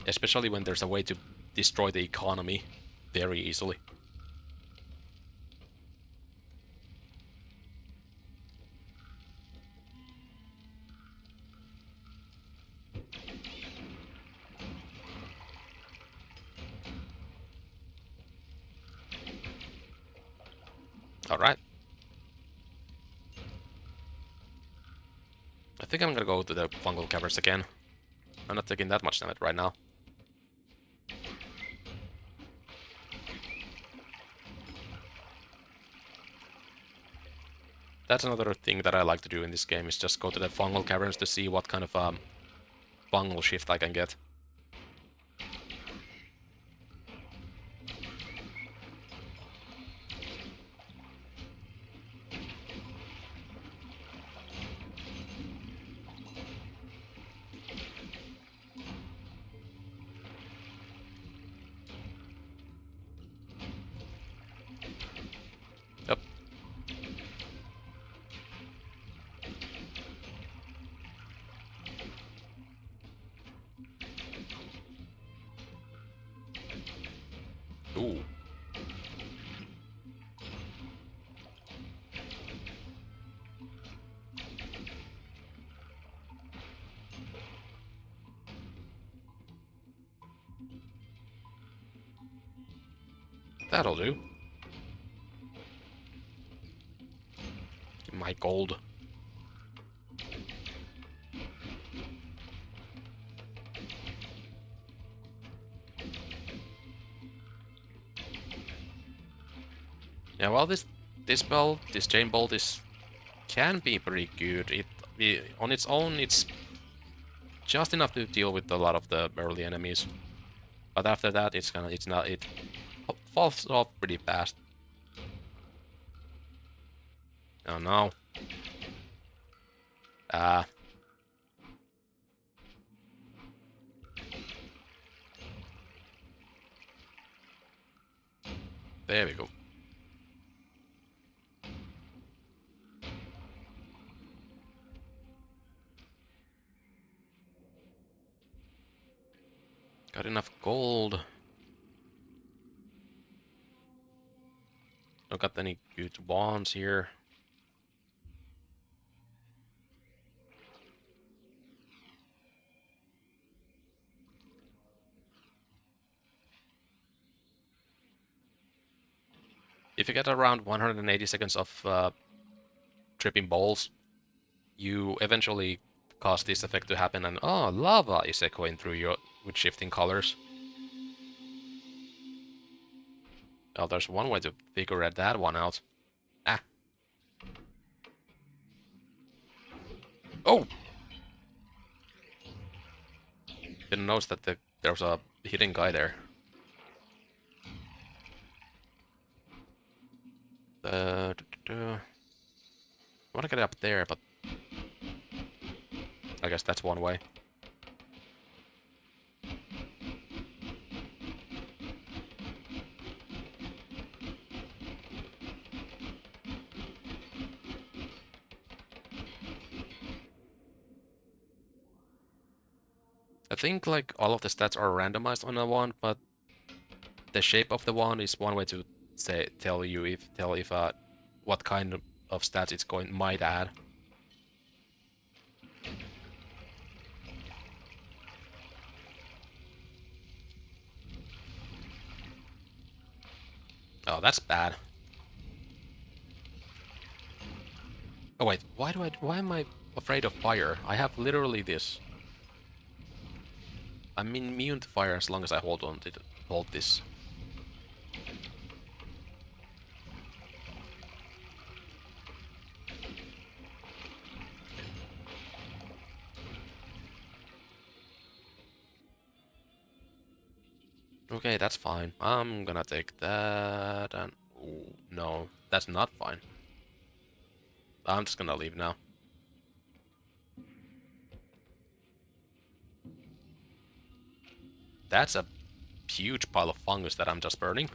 Especially when there's a way to destroy the economy very easily. Alright. I think I'm gonna go to the fungal caverns again. I'm not taking that much damage right now. That's another thing that I like to do in this game, is just go to the fungal caverns to see what kind of fungal shift I can get. Yep. Ooh. That'll do. Give my gold. Yeah, well, this spell, this chain bolt, can be pretty good. On its own, it's just enough to deal with a lot of the early enemies. But after that, it falls off pretty fast. Oh no. Ah. There we go. Got enough gold. Don't got any good wands here. If you get around 180 seconds of tripping balls, you eventually cause this effect to happen, and oh, lava is echoing through you with shifting colors. Oh, there's one way to figure that one out. Ah. Oh! Didn't notice that there was a hidden guy there. I want to get up there, but I guess that's one way. I think like all of the stats are randomized on a wand, but the shape of the wand is one way to tell if what kind of stats it's going might add. Oh, that's bad. Oh wait, why am I afraid of fire? I have literally this. I'm immune to fire as long as I hold this. Okay, that's fine. I'm gonna take that and... Ooh, no, that's not fine. I'm just gonna leave now. That's a huge pile of fungus that I'm just burning.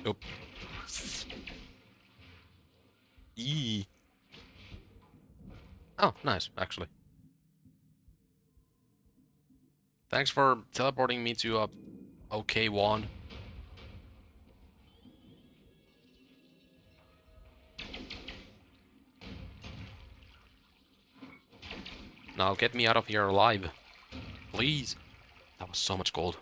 Oop. Eee. Oh, nice, actually. Thanks for teleporting me to a okay wand. Now get me out of here alive. Please. That was so much gold.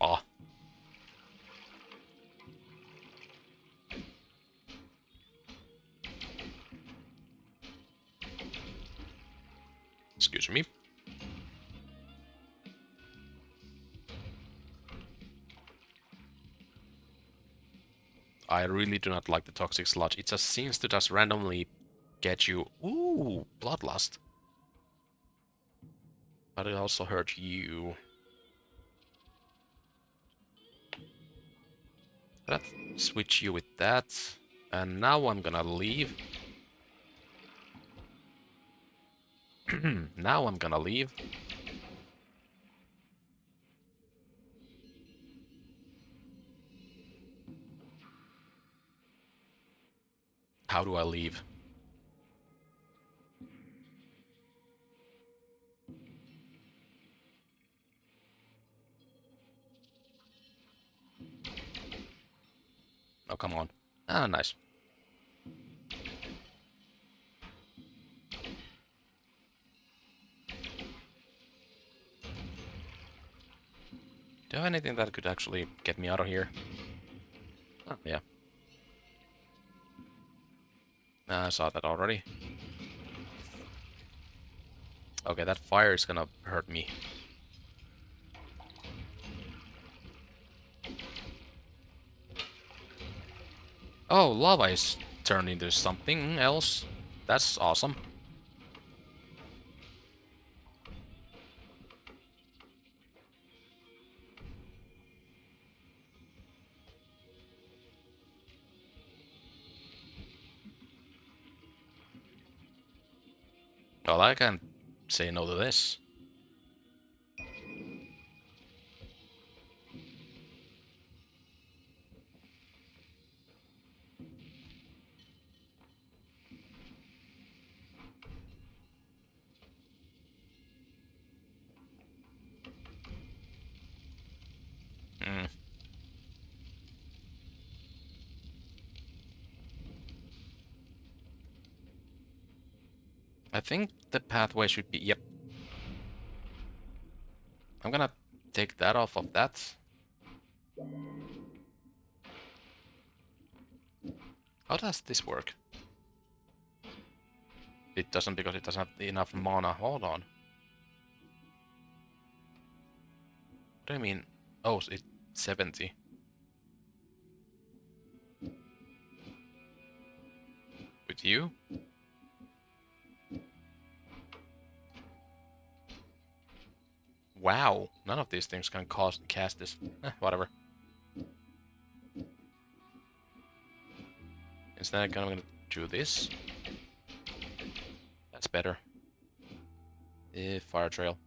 Ah. Excuse me. I really do not like the toxic sludge. It just seems to just randomly get you. Ooh, bloodlust. But it also hurt you. Let's switch you with that. And now I'm gonna leave. Now I'm gonna leave. How do I leave? Oh, come on. Ah, nice. Do you have anything that could actually get me out of here? Oh, yeah. I saw that already. Okay, that fire is gonna hurt me. Oh, lava is turned into something else. That's awesome. Well, I can't say no to this. Hmm. I think the pathway should be... Yep. I'm gonna take that off of that. How does this work? It doesn't because it doesn't have enough mana. Hold on. What do you mean? Oh, it's 70. With you? Wow. None of these things can cast this. Whatever. Instead, I'm gonna do this. That's better. Fire trail.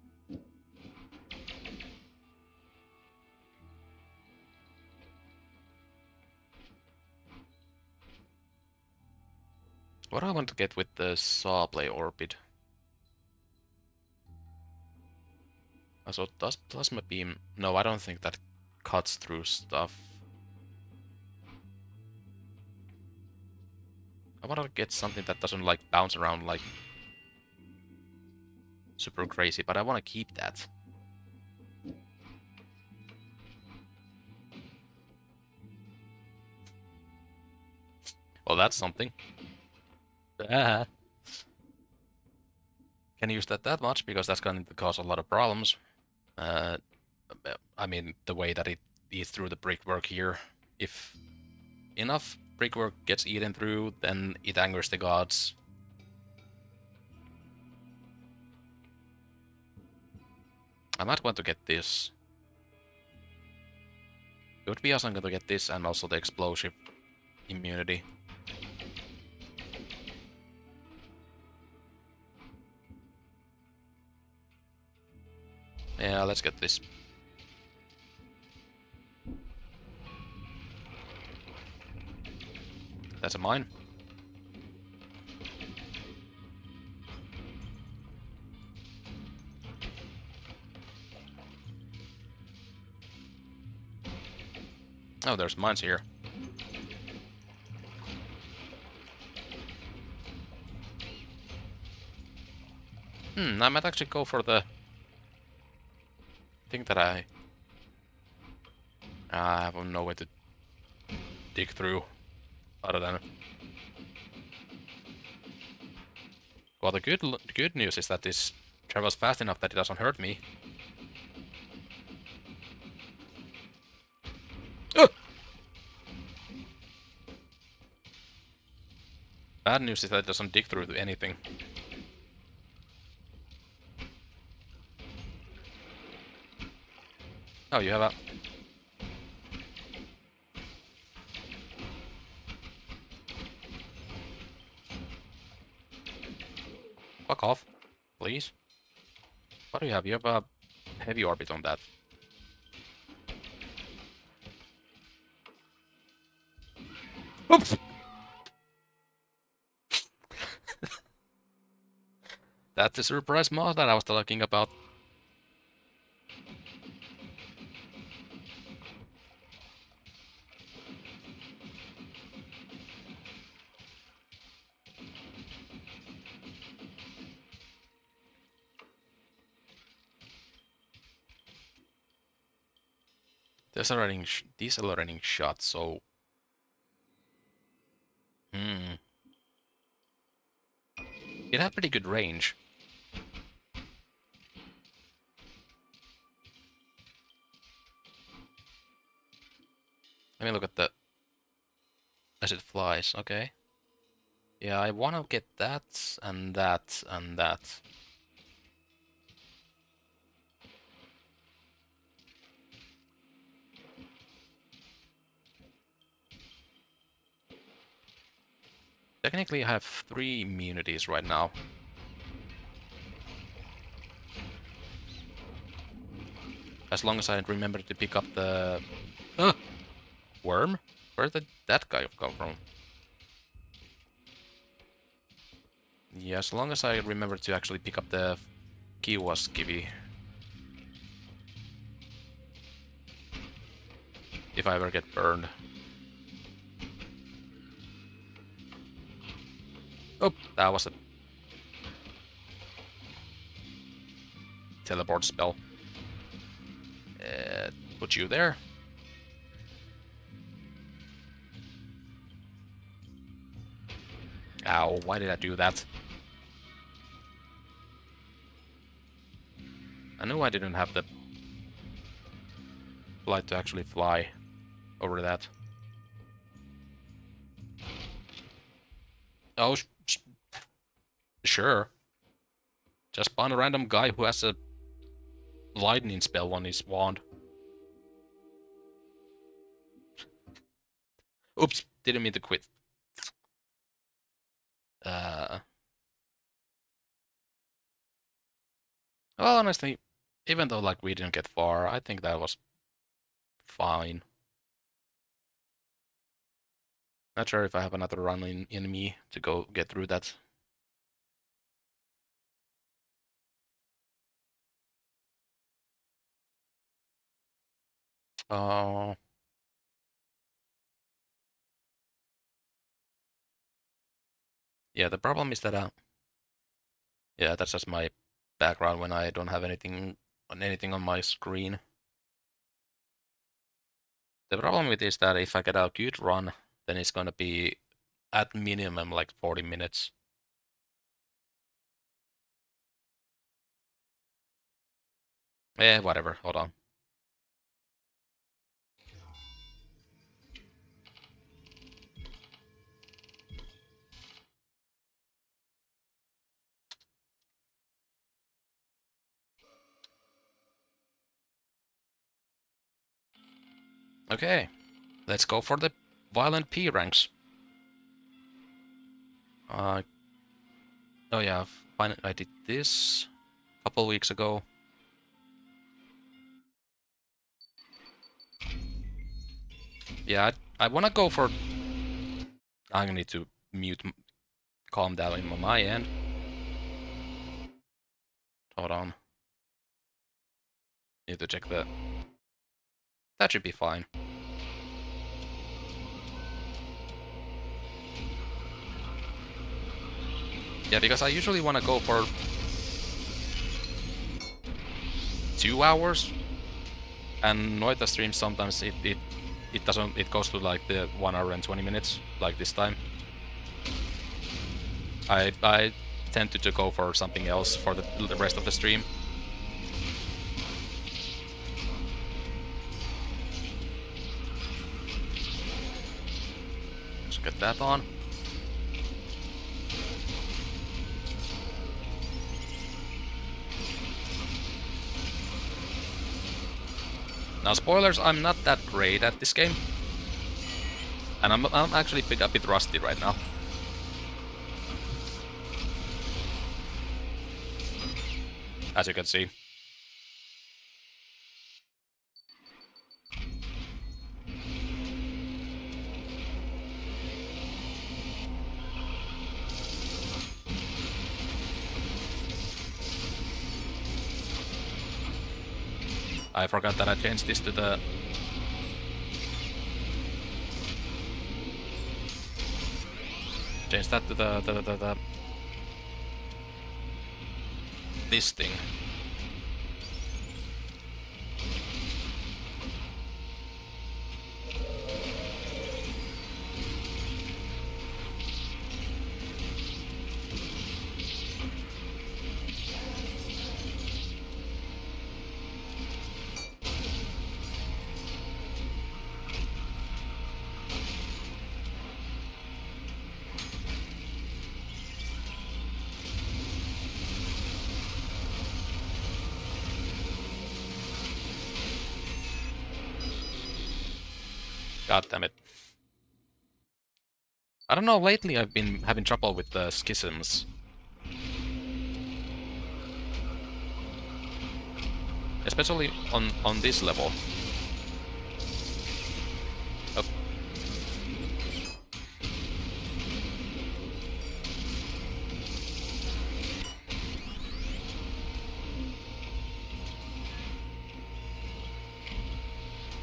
What do I want to get with the saw blade orbit? Also, does plasma beam... No, I don't think that cuts through stuff. I want to get something that doesn't like bounce around like super crazy, but I want to keep that. Well, that's something. Ah. Can use that much because that's going to cause a lot of problems. Uh, I mean, the way that it eats through the brickwork here. If enough brickwork gets eaten through, then it angers the gods. I might want to get this. It would be awesome to get this and also the explosive immunity. Yeah, let's get this. That's a mine. Oh, there's mines here. I might actually go for the thing that I have no way to dig through other than... Well, the good news is that this travels fast enough that it doesn't hurt me. Oh! Bad news is that it doesn't dig through to anything. Oh, you have a... Fuck off, please. What do you have? You have a heavy orbit on that. Oops! That's the surprise mod that I was talking about. Decelerating shot, so... Hmm. It had pretty good range. Let me look at the... As it flies, okay. Yeah, I wanna get that, and that, and that. Technically, I have 3 immunities right now. As long as I remember to pick up the... Worm? Where did that guy come from? Yeah, as long as I remember to actually pick up the Kiwaskivi. If I ever get burned. Oh, that was a teleport spell. Put you there. Ow, why did I do that? I knew I didn't have the flight to actually fly over that. Oh, sure. Just spawn a random guy who has a lightning spell on his wand. Oops, didn't mean to quit. Well, honestly, even though like we didn't get far, I think that was fine. Not sure if I have another run in me to go get through that. Oh. Yeah, the problem is that yeah, that's just my background when I don't have anything on my screen. The problem with this is that if I get a good run, then it's gonna be at minimum like 40 minutes. Whatever, hold on. Okay, let's go for the violent P ranks. Oh yeah, I did this a couple weeks ago. Yeah, I wanna go for... I need to calm down on my end. Hold on. Need to check that. That should be fine. Yeah, because I usually want to go for 2 hours, and Noita streams sometimes it doesn't, it goes to like the 1 hour and 20 minutes, like this time. I tend to go for something else for the rest of the stream. Let's get that on. Now, spoilers, I'm not that great at this game. And I'm actually a bit rusty right now. As you can see. I forgot that I changed this to the... Change that to the this thing. God damn it. I don't know, lately I've been having trouble with the schisms. Especially on this level. Oh.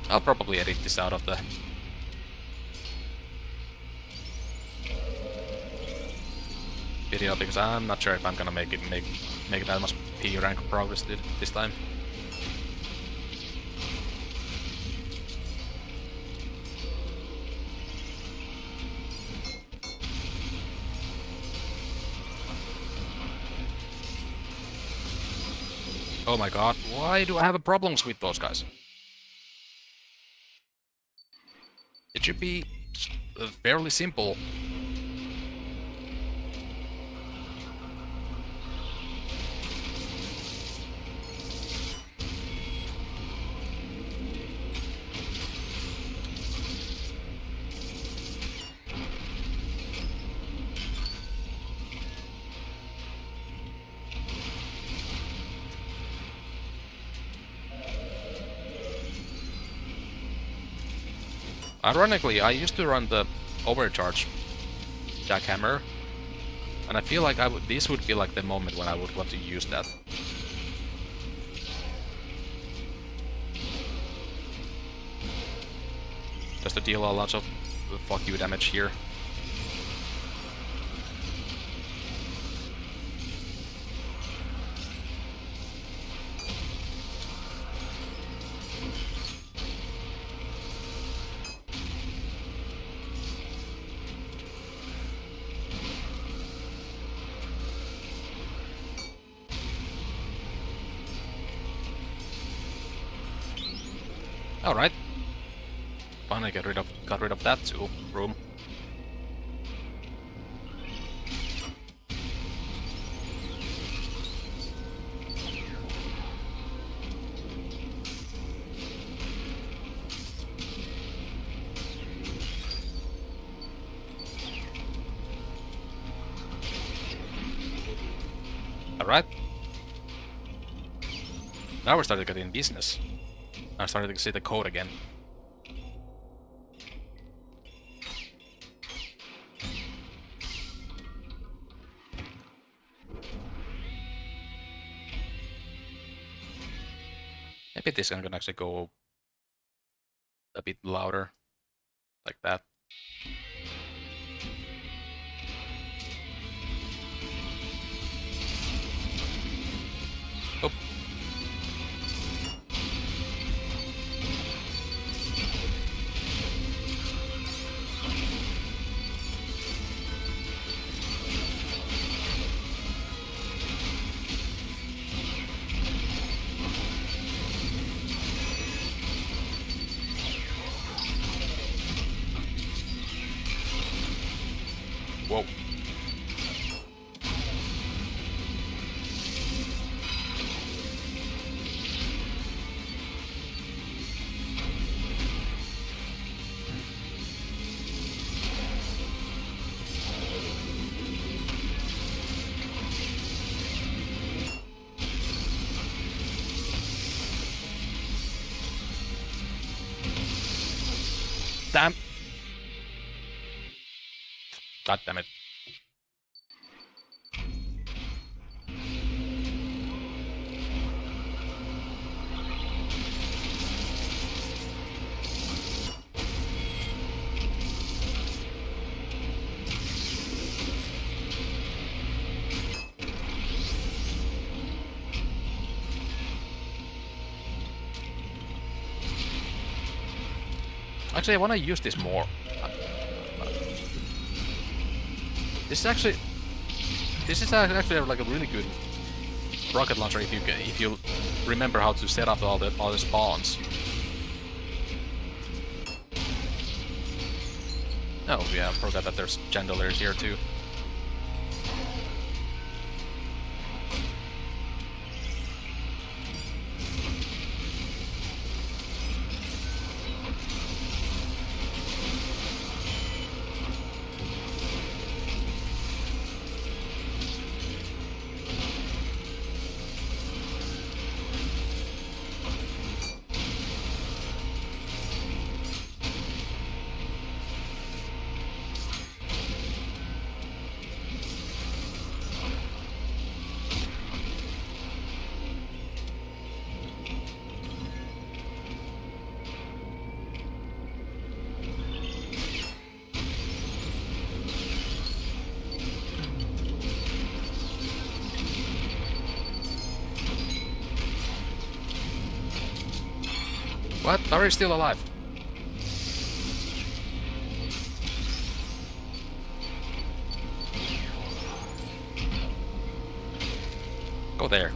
I'll probably edit this out of the video because I'm not sure if I'm gonna make that much P rank progress this time. Oh my god, why do I have problems with those guys? It should be fairly simple. Ironically, I used to run the overcharge jackhammer, and I feel like this would be like the moment when I would want to use that. Just to deal a lot of fuck you damage here. Alright. Finally got rid of that too, room. Alright. Now we're starting to get in business. I'm starting to see the code again. Maybe this one can actually go a bit louder, like that. Oh. Whoa. Damn. God damn it. Actually, I want to use this more. This is actually like a really good rocket launcher if you remember how to set up all the spawns. Oh yeah, I forgot that there's chandeliers here too. What? Barry's still alive. Go there.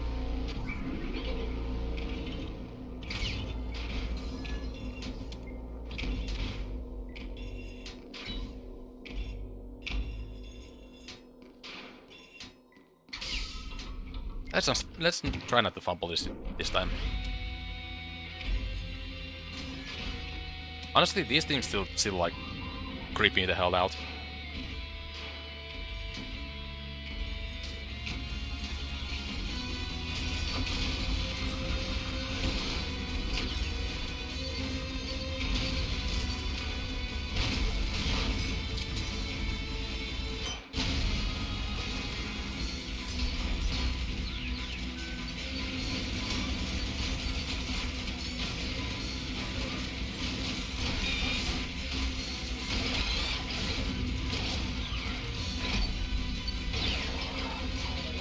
Let's try not to fumble this time. Honestly, these teams still like creep me the hell out.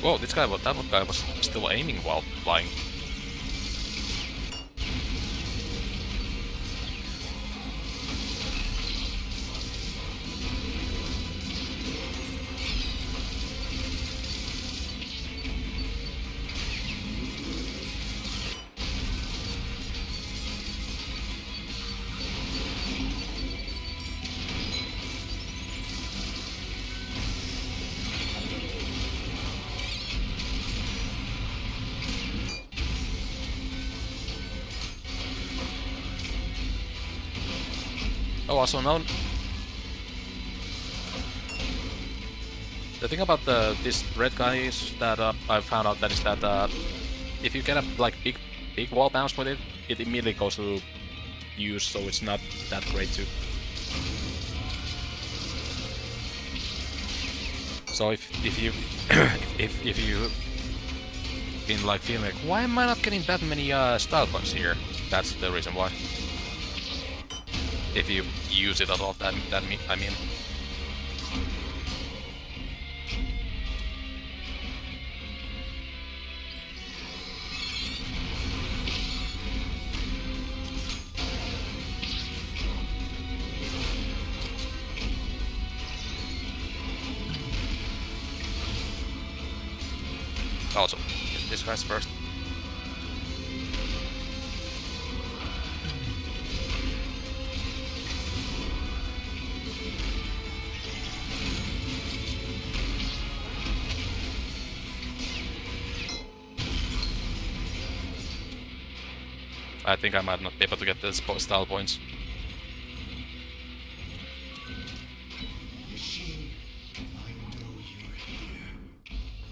Whoa, that guy was still aiming while flying. Oh, also known. The thing about this red guy is that I found out that is that if you get a like big wall bounce with it, it immediately goes to use, so it's not that great too. So if you if you been like feeling like, why am I not getting that many style points here? That's the reason why. If you use it at all, I mean. Also, get this guy's first. I think I might not be able to get the style points. Machine, I know you're here.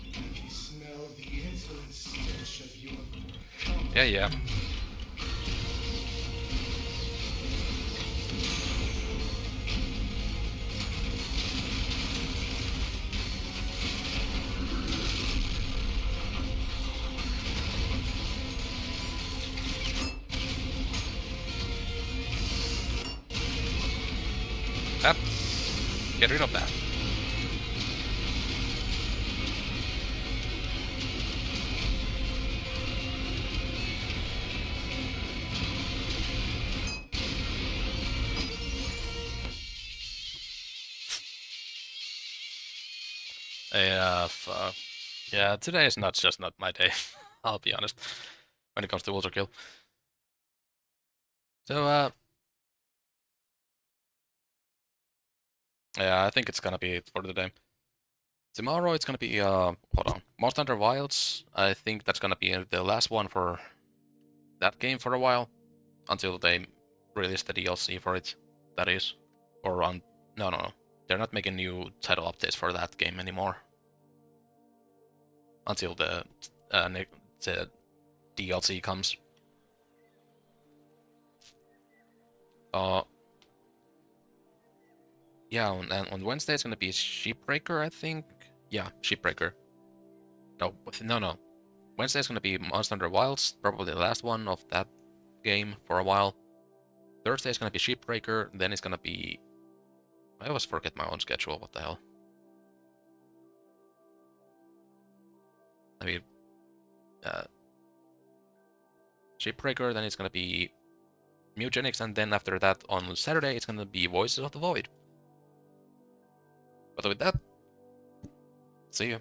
I can smell the insolent stench of your Yeah. Up. Get rid of that. Yeah, today is not my day. I'll be honest. When it comes to ultra kill. So yeah, I think it's gonna be it for the day. Tomorrow it's gonna be hold on. Monster Hunter Wilds. I think that's gonna be the last one for that game for a while. Until they release the DLC for it. That is. Or on no. They're not making new title updates for that game anymore. Until the DLC comes. Yeah, on Wednesday it's gonna be Shipbreaker, I think. Yeah, Shipbreaker. No. Wednesday is gonna be Monster Hunter Wilds, probably the last one of that game for a while. Thursday is gonna be Shipbreaker, then it's gonna be... I always forget my own schedule, what the hell. I mean... Shipbreaker, then it's gonna be... Mutagenics, and then after that on Saturday it's gonna be Voices of the Void. But with that, see you.